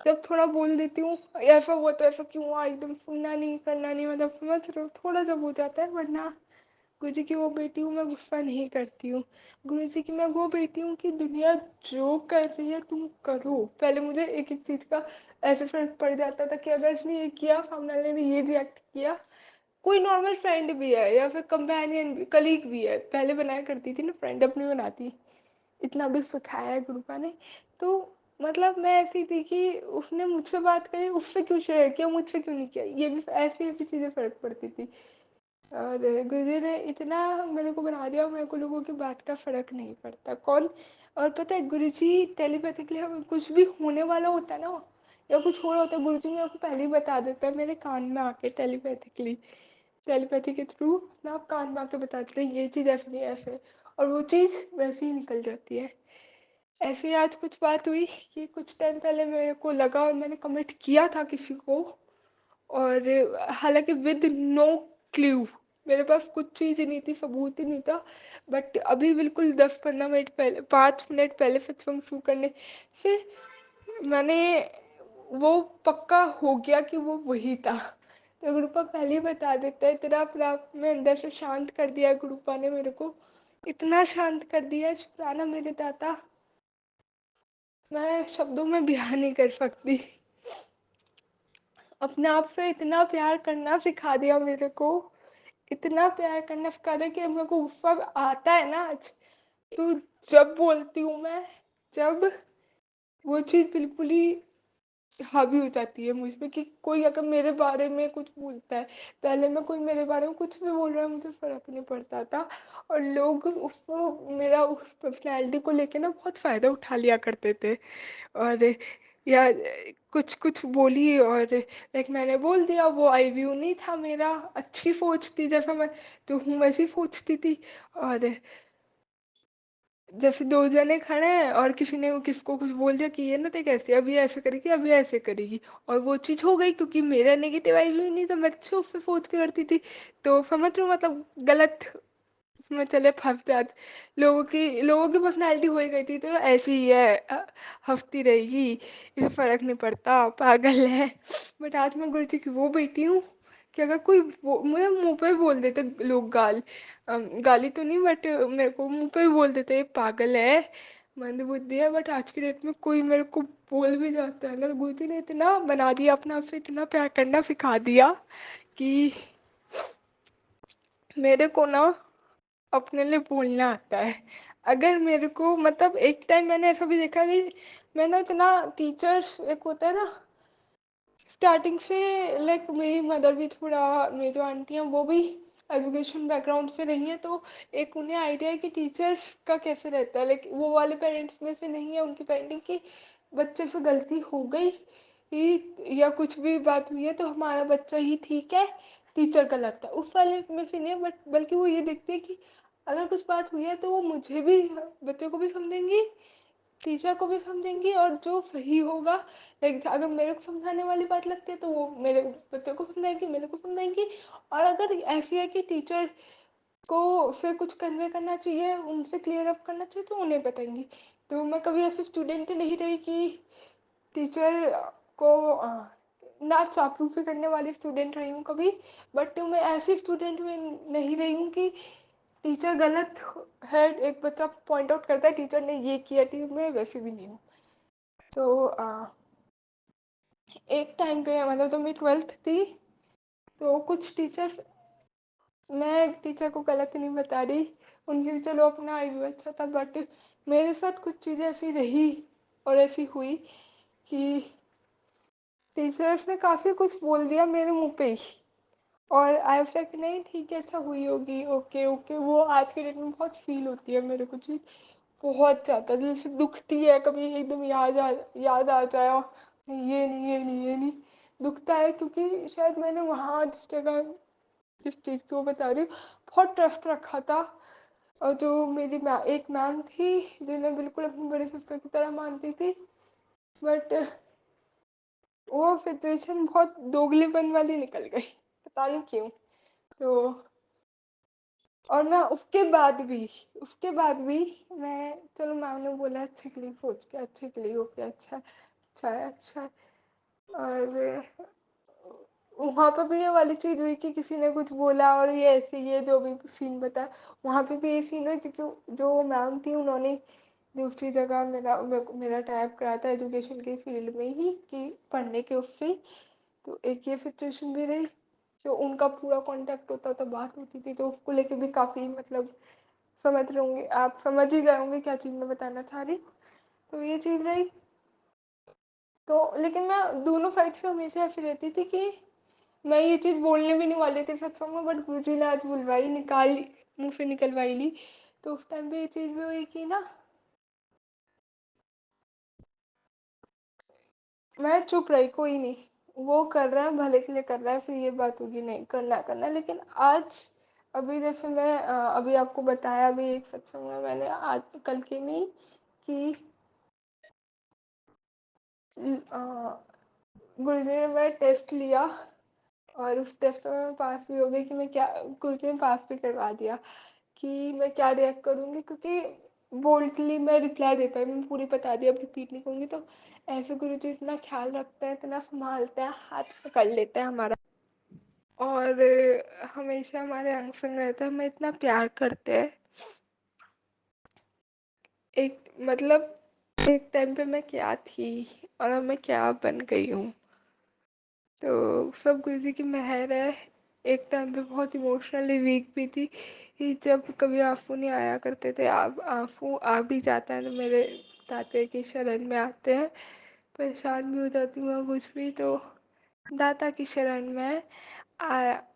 जब थोड़ा बोल देती हूँ ऐसा हुआ तो ऐसा क्यों हुआ, एकदम सुनना नहीं करना नहीं, मतलब समझ रहे हो, थोड़ा जब हो जाता है। वरना गुरुजी की वो बेटी हूँ, मैं गुस्सा नहीं करती हूँ। गुरुजी की मैं वो बेटी हूँ कि दुनिया जो कर रही है तुम करो। पहले मुझे एक एक चीज़ का ऐसे फर्क पड़ जाता था कि अगर इसने ये किया, सामने वाले ने ये रिएक्ट किया, कोई नॉर्मल फ्रेंड भी है या फिर कंपेनियन भी, कलीग भी है, पहले बनाया करती थी ना फ्रेंड, अब नहीं बनाती। इतना भी सिखाया है गुरुपा ने। तो मतलब मैं ऐसी थी कि उसने मुझसे बात करी, उससे क्यों शेयर किया, मुझसे क्यों नहीं किया, ये भी ऐसी ऐसी चीज़ें फ़र्क पड़ती थी। और गुरु ने इतना मेरे को बना दिया, मेरे को लोगों की बात का फ़र्क नहीं पड़ता कौन। और पता है गुरुजी टेलीपैथिकली हमें कुछ भी होने वाला होता है ना, या कुछ हो रहा होता है, गुरुजी मेरे को पहले ही बता देता है मेरे कान में आके, टेलीपैथिकली, टेलीपैथी के थ्रू ना आप कान में आके बता देते हैं ये चीज़ ऐसे नहीं ऐसे, और वो चीज़ वैसे ही निकल जाती है। ऐसे ही आज कुछ बात हुई कि कुछ टाइम पहले मेरे को लगा और मैंने कमिट किया था किसी को, और हालांकि विद नो क्ल्यू, मेरे पास कुछ चीज़ ही नहीं थी, सबूत ही नहीं था। बट अभी बिल्कुल 10-15 मिनट पहले, 5 मिनट पहले सत्संग शुरू करने से मैंने वो पक्का हो गया कि वो वही था। तो गुरुपा पहले ही बता देता है, तेरा अपना में अंदर से शांत कर दिया है गुरुपा ने मेरे को, इतना शांत कर दिया है, शुक्राना मेरे दाता, मैं शब्दों में बयान नहीं कर सकती। अपने आप से इतना प्यार करना सिखा दिया मेरे को, इतना प्यार करना सिखा दिया कि मेरे को गुस्सा आता है ना आज, तो जब बोलती हूँ मैं, जब वो चीज़ बिल्कुल ही हावी हो जाती है मुझ पे कि कोई अगर मेरे बारे में कुछ बोलता है, पहले में कोई मेरे बारे में कुछ भी बोल रहा है मुझे फ़र्क नहीं पड़ता था, और लोग उसको, मेरा उस पर्सनैलिटी को लेके ना बहुत फ़ायदा उठा लिया करते थे। और या कुछ कुछ बोली और एक मैंने बोल दिया, वो आई व्यू नहीं था मेरा, अच्छी सोच थी, जैसा मैं जो हूँ वैसी सोचती थी। और जैसे दो जने खड़े हैं और किसी ने किसको कुछ बोल दिया कि ये ना, तो कैसे अभी ऐसे करेगी, अभी ऐसे करेगी, और वो चीज़ हो गई क्योंकि मेरा नेगेटिव आई व्यू नहीं था, मैं अच्छे उससे सोच के करती थी। तो समझ रहे हो, मतलब गलत में चले फंस जाते, लोगों की पर्सनैलिटी हो ही गई थी, तो ऐसी ही है, हंसती रहेगी, इसे फ़र्क नहीं पड़ता, पागल है। बट आज मैं गुरु जी की वो बेटी हूँ कि अगर कोई मुझे मुंह पे बोल देते लोग गाली तो नहीं, बट मेरे को मुंह पे भी बोल देते ये पागल है, मंदबुद्धि है, बट आज की डेट में कोई मेरे को बोल भी जाता है ना, गुरु जी ने इतना बना दिया अपने आप से, इतना प्यार करना सिखा दिया कि मेरे को ना अपने लिए बोलना आता है। अगर मेरे को, मतलब एक टाइम मैंने ऐसा भी देखा कि मैं ना इतना, टीचर्स एक होता है ना, स्टार्टिंग से, लाइक मेरी मदर भी थोड़ा, मेरी जो आंटी हैं वो भी एजुकेशन बैकग्राउंड से रही हैं, तो एक उन्हें आइडिया है कि टीचर्स का कैसे रहता है, लाइक वो वाले पेरेंट्स में से नहीं है उनकी पेरेंटिंग की, बच्चे से गलती हो गई या कुछ भी बात हुई है तो हमारा बच्चा ही ठीक है, टीचर गलत है, उस वाले में से नहीं है। बट बल्कि वो ये देखते हैं कि अगर कुछ बात हुई है तो वो मुझे भी, बच्चे को भी समझेंगी, टीचर को भी समझेंगी, और जो सही होगा, लाइक अगर मेरे को समझाने वाली बात लगती है तो वो मेरे बच्चे को समझाएंगी, मेरे को समझाएंगी। और अगर ऐसी है कि टीचर को फिर कुछ कन्वे करना चाहिए, उनसे क्लियर अप करना चाहिए, तो उन्हें बताएंगी। तो मैं कभी ऐसी स्टूडेंट नहीं रही कि टीचर को ना चापलूसी करने वाली स्टूडेंट रही हूँ कभी। बट मैं ऐसी स्टूडेंट में नहीं रही हूँ कि टीचर गलत है, एक बच्चा पॉइंट आउट करता है टीचर ने ये किया, टीम में वैसे भी नहीं हूँ। तो एक टाइम पे, मतलब तो मेरी 12th थी, तो कुछ टीचर्स, मैं एक टीचर को गलत नहीं बता रही, उनकी भी चलो अपना आयु अच्छा था, बट मेरे साथ कुछ चीज़ें ऐसी रही और ऐसी हुई कि टीचर्स ने काफ़ी कुछ बोल दिया मेरे मुंह पे ही, और आई वाज लाइक नहीं ठीक है, अच्छा हुई होगी, ओके ओके। वो आज के डेट में बहुत फील होती है मेरे को चीज़, बहुत ज़्यादा दिल से दुखती है, कभी एकदम याद आ जाए और ये नहीं ये नहीं ये नहीं, दुखता है क्योंकि शायद मैंने वहाँ जिस जगह जिस चीज़ को बता रही हूँ बहुत ट्रस्ट रखा था, और जो मेरी एक मैम थी जिन्हें बिल्कुल अपनी बड़ी सिस्टर की तरह मानती थी, बट वो सिचुएशन बहुत दोगलेपन वाली निकल गई, पता नहीं क्यों। तो और मैं उसके बाद भी मैं, चलो मैम ने बोला अच्छे के लिए सोच के, अच्छे के लिए हो गया, अच्छा अच्छा है, अच्छा है। और वहाँ पे भी ये वाली चीज़ हुई कि किसी ने कुछ बोला और ये ऐसे, ये जो भी सीन बताया वहाँ पे भी ये सीन हुआ, क्योंकि जो मैम थी उन्होंने दूसरी जगह मेरा टाइप करा था एजुकेशन के फील्ड में ही, कि पढ़ने के उससे। तो एक ये सिचुएशन भी रही, जो उनका पूरा कांटेक्ट होता था, बात होती थी, तो उसको लेके भी काफ़ी मतलब समझ रहे होंगे आप, समझ ही गए होंगे क्या चीज़ मैं बताना चाह रही। तो ये चीज़ रही। तो लेकिन मैं दोनों साइड से हमेशा ऐसी रहती थी कि मैं ये चीज़ बोलने भी नहीं वाली थी सत्संग में, बट गुरुजी ने आज बुलवाई, मुंह से निकलवाई ली। तो उस टाइम पे ये चीज़ भी हुई कि ना, मैं चुप रही, कोई नहीं, वो कर रहा है भले के लिए कर रहा है, फिर ये बात होगी नहीं करना करना। लेकिन आज, अभी जैसे मैं अभी आपको बताया, अभी एक सत्संग में मैंने आज कल की नहीं कि गुरुजी ने मेरा टेस्ट लिया और उस टेस्ट में मैं पास भी हो गई, कि मैं क्या, गुरुजी ने पास भी करवा दिया कि मैं क्या रिएक्ट करूँगी, क्योंकि बोल्डली मैं रिप्लाई दे पाई, मैं पूरी बता दी, अब रिपीट नहीं करूँगी। तो ऐसे गुरुजी इतना ख्याल रखते हैं, इतना संभालते हैं, हाथ पकड़ लेते हैं हमारा, और हमेशा हमारे अंग संग रहते हैं, हमें इतना प्यार करते हैं। एक मतलब एक टाइम पे मैं क्या थी और अब मैं क्या बन गई हूँ, तो सब गुरुजी की मेहर है। एक टाइम पे बहुत इमोशनली वीक भी थी, कि जब कभी आंसू नहीं आया करते थे, अब आंसू आ भी जाता है तो मेरे दाते की शरण में आते हैं, परेशान भी हो जाती हूँ कुछ भी तो दाता की शरण में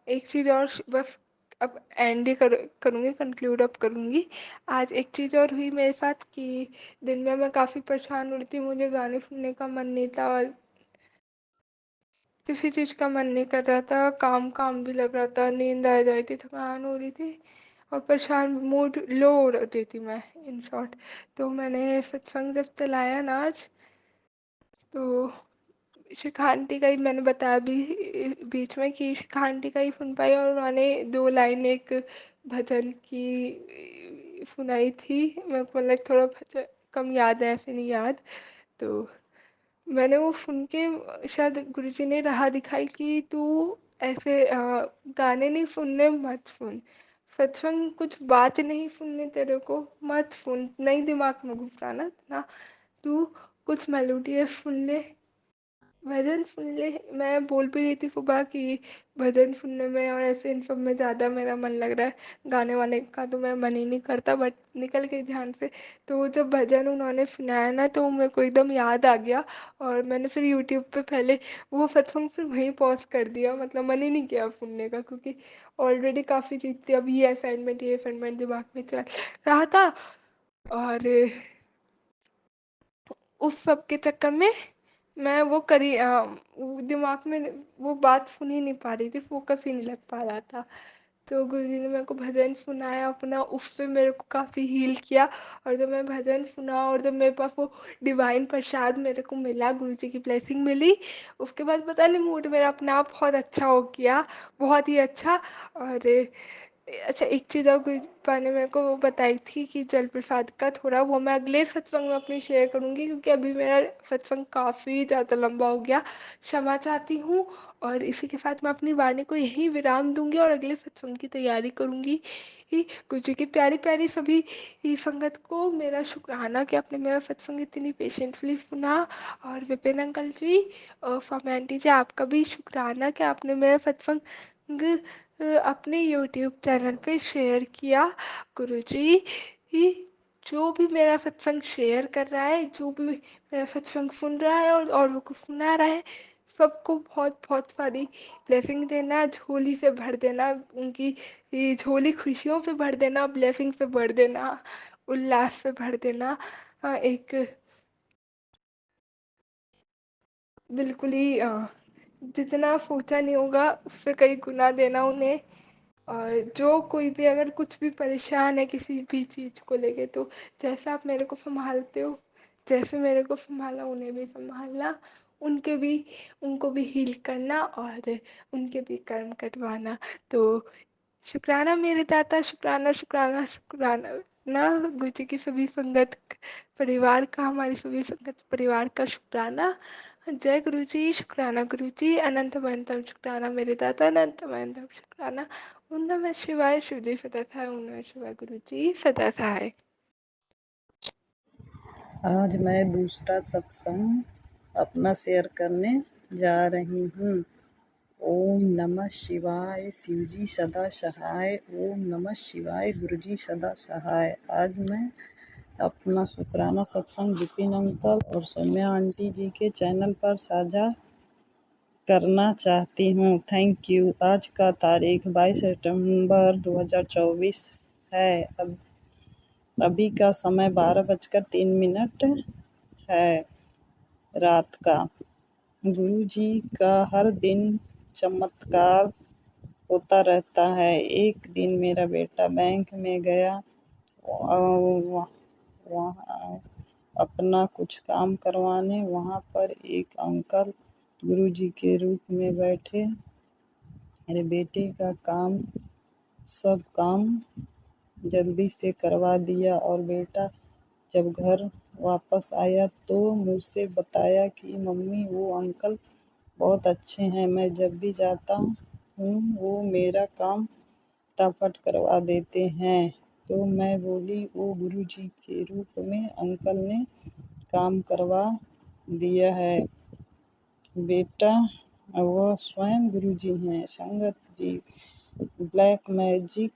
एक चीज़ और बस, अब एंड ही करूँगी, कंक्लूड अब करूँगी। आज एक चीज़ और हुई मेरे साथ कि दिन में मैं काफ़ी परेशान हो रही थी, मुझे गाने सुनने का मन नहीं था और किसी चीज़ का मन नहीं कर रहा था, काम काम भी लग रहा था, नींद आ जा रही थी, थकान हो रही थी और परेशान, मूड लो हो रही थी मैं, इन शॉर्ट। तो मैंने सत्संग जब चलाया ना आज, तो शिखा आंटी का ही मैंने बताया भी बीच में कि शिखा आंटी का ही सुन पाई, और उन्होंने 2 लाइन एक भजन की सुनाई थी। मेरे को मतलब थोड़ा भजन कम याद है, ऐसे नहीं याद। तो मैंने वो सुन के, शायद गुरुजी ने राह दिखाई कि तू ऐसे गाने नहीं सुनने, मत सुन सत्संग, कुछ बात नहीं सुननी तेरे को, मत सुन, नहीं दिमाग में घुसराना ना, तू कुछ मेलोडियस सुन ले, भजन सुन ले। मैं बोल भी रही थी सुबह कि भजन सुनने में और ऐसे इन सब में ज़्यादा मेरा मन लग रहा है, गाने वाने का तो मेरा मन ही नहीं करता, बट निकल गई ध्यान से। तो जब भजन उन्होंने सुनाया ना, तो मेरे को एकदम याद आ गया, और मैंने फिर यूट्यूब पे पहले वो सत्संग फिर वहीं पॉज कर दिया, मतलब मन ही नहीं किया सुनने का, क्योंकि ऑलरेडी काफ़ी चीज़ थी, अब ये असाइनमेंट दिमाग में चल रहा था, और उस सब के चक्कर में मैं वो दिमाग में वो बात सुन ही नहीं पा रही थी, फोकस ही नहीं लग पा रहा था। तो गुरुजी ने मेरे को भजन सुनाया अपना, उससे मेरे को काफ़ी हील किया। और जब मैं भजन सुना और जब मेरे पास वो डिवाइन प्रसाद मेरे को मिला, गुरुजी की ब्लेसिंग मिली, उसके बाद पता नहीं मूड मेरा अपने आप बहुत अच्छा हो गया, बहुत ही अच्छा। और अच्छा, एक चीज़ और गुरुपा ने मेरे को वो बताई थी कि जल प्रसाद का थोड़ा, वो मैं अगले सत्संग में अपनी शेयर करूँगी, क्योंकि अभी मेरा सत्संग काफ़ी ज़्यादा लंबा हो गया, क्षमा चाहती हूँ। और इसी के साथ मैं अपनी वाणी को यहीं विराम दूंगी और अगले सत्संग की तैयारी करूँगी। गुरु जी की प्यारी प्यारी सभी ही संगत को मेरा शुक्राना कि आपने मेरा सत्संग इतनी पेशेंटली सुना। और विपिन अंकल जी और फॉर्म आंटी जी, आपका भी शुक्राना कि आपने मेरा सत्संग अपने यूट्यूब चैनल पे शेयर किया। गुरुजी जो भी मेरा सत्संग शेयर कर रहा है, जो भी मेरा सत्संग सुन रहा है और औरों को सुना रहा है, सबको बहुत बहुत सारी ब्लेसिंग देना, झोली से भर देना, उनकी ये झोली खुशियों से भर देना, ब्लेसिंग से भर देना, उल्लास से भर देना। एक बिल्कुल ही जितना सोचा नहीं होगा उससे कई गुना देना उन्हें। और जो कोई भी अगर कुछ भी परेशान है किसी भी चीज़ को लेके, तो जैसे आप मेरे को सँभालते हो, जैसे मेरे को सँभाला उन्हें भी सँभालना, उनके भी उनको भी हील करना और उनके भी कर्म कटवाना। तो शुक्राना मेरे दाता, शुक्राना, शुक्राना, शुक्राना ना गुरुजी की सभी संगत परिवार का, हमारी सभी संगत परिवार का शुक्राना। जय गुरुजी, शुक्राना गुरुजी, अनंतम अनंतम शुक्राना मेरे दाता, अनंतम अनंतम शुक्राना। ओम नमः शिवाय, शिव जी सदा सहाय, ओम नमः शिवाय, गुरुजी सदा सहाय। आज मैं दूसरा सत्संग अपना शेयर करने जा रही हूँ। ओम नमः शिवाय, शिवजी सदा सहाय। ओम नमः शिवाय, गुरुजी सदा सहाय। आज मैं अपना शुक्राना सत्संग विपिन अंकल और सौम्या आंटी जी के चैनल पर साझा करना चाहती हूँ। Thank you. आज का तारीख 22 सितंबर 2024 है। अभी का समय 12:03 है रात का। गुरु जी का हर दिन चमत्कार होता रहता है। एक दिन मेरा बेटा बैंक में गया, वहाँ अपना कुछ काम करवाने। वहाँ पर एक अंकल गुरु जी के रूप में बैठे। मेरे बेटे का सब काम जल्दी से करवा दिया और बेटा जब घर वापस आया तो मुझसे बताया कि मम्मी वो अंकल बहुत अच्छे हैं, मैं जब भी जाता हूँ वो मेरा काम फटाफट करवा देते हैं। तो मैं बोली वो गुरुजी के रूप में अंकल ने काम करवा दिया है बेटा, वो स्वयं गुरुजी हैं। संगत जी ब्लैक मैजिक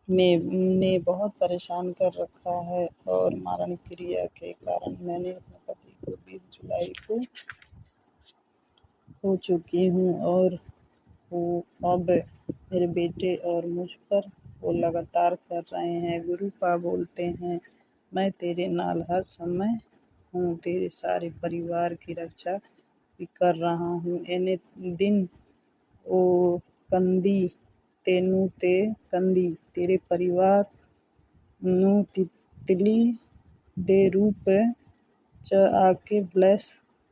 ने बहुत परेशान कर रखा है और मारण क्रिया के कारण मैंने अपने पति को 20 जुलाई को हो चुकी हूँ और वो अब मेरे बेटे और मुझ पर वो लगातार कर रहे हैं। गुरुपा बोलते हैं मैं तेरे नाल हर समय हूँ, तेरे सारे परिवार की रक्षा भी कर रहा हूँ। एने दिन ओ कंदी तेनू ते कंदी तेरे परिवार ਨੂੰ ਤਿਤਲੀ ਦੇ ਰੂਪ ਚ ਆ ਕੇ ਬਲੈਸ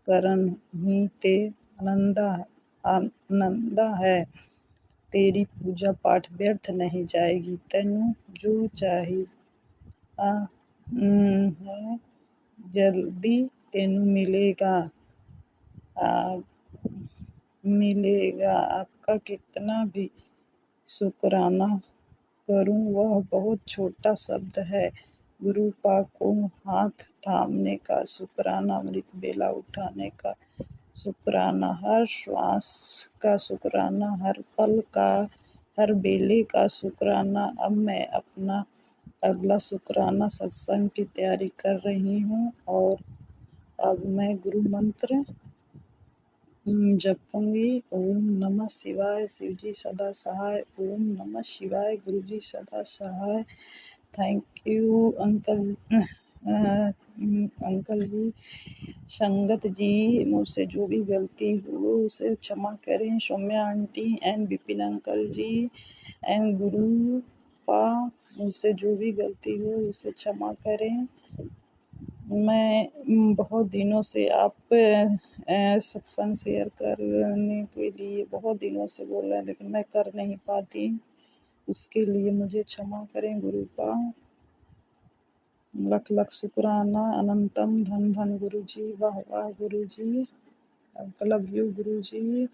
ਕਰਨ ਹੀ ਤੇ ਆਨੰਦਾ ਹੈ। तेरी पूजा पाठ व्यर्थ नहीं जाएगी। तैनू जो चाहिए है जल्दी तेनू मिलेगा। आपका कितना भी शुक्राना करूं वह बहुत छोटा शब्द है। गुरुपा को हाथ थामने का शुक्राना, अमृत बेला उठाने का शुक्राना, हर श्वास का शुक्राना, हर पल का, हर बेले का शुक्राना। अब मैं अपना अगला शुक्राना सत्संग की तैयारी कर रही हूँ और अब मैं गुरु मंत्र जपूंगी। ओम नमः शिवाय, शिवजी सदा सहाय। ओम नमः शिवाय, गुरुजी सदा सहाय। थैंक यू अंकल जी, संगत जी, मुझसे जो भी गलती हो उसे क्षमा करें। Saumya aunty and Vipin uncle ji and गुरु पा, मुझसे जो भी गलती हो उसे क्षमा करें। मैं बहुत दिनों से आप सत्संग शेयर करने के लिए बहुत दिनों से बोल रहे हैं लेकिन मैं कर नहीं पाती, उसके लिए मुझे क्षमा करें। गुरुपा लख लख शुक्राना, अनंतम धन धन गुरुजी, वाह वाह गुरुजी, लव यू गुरुजी।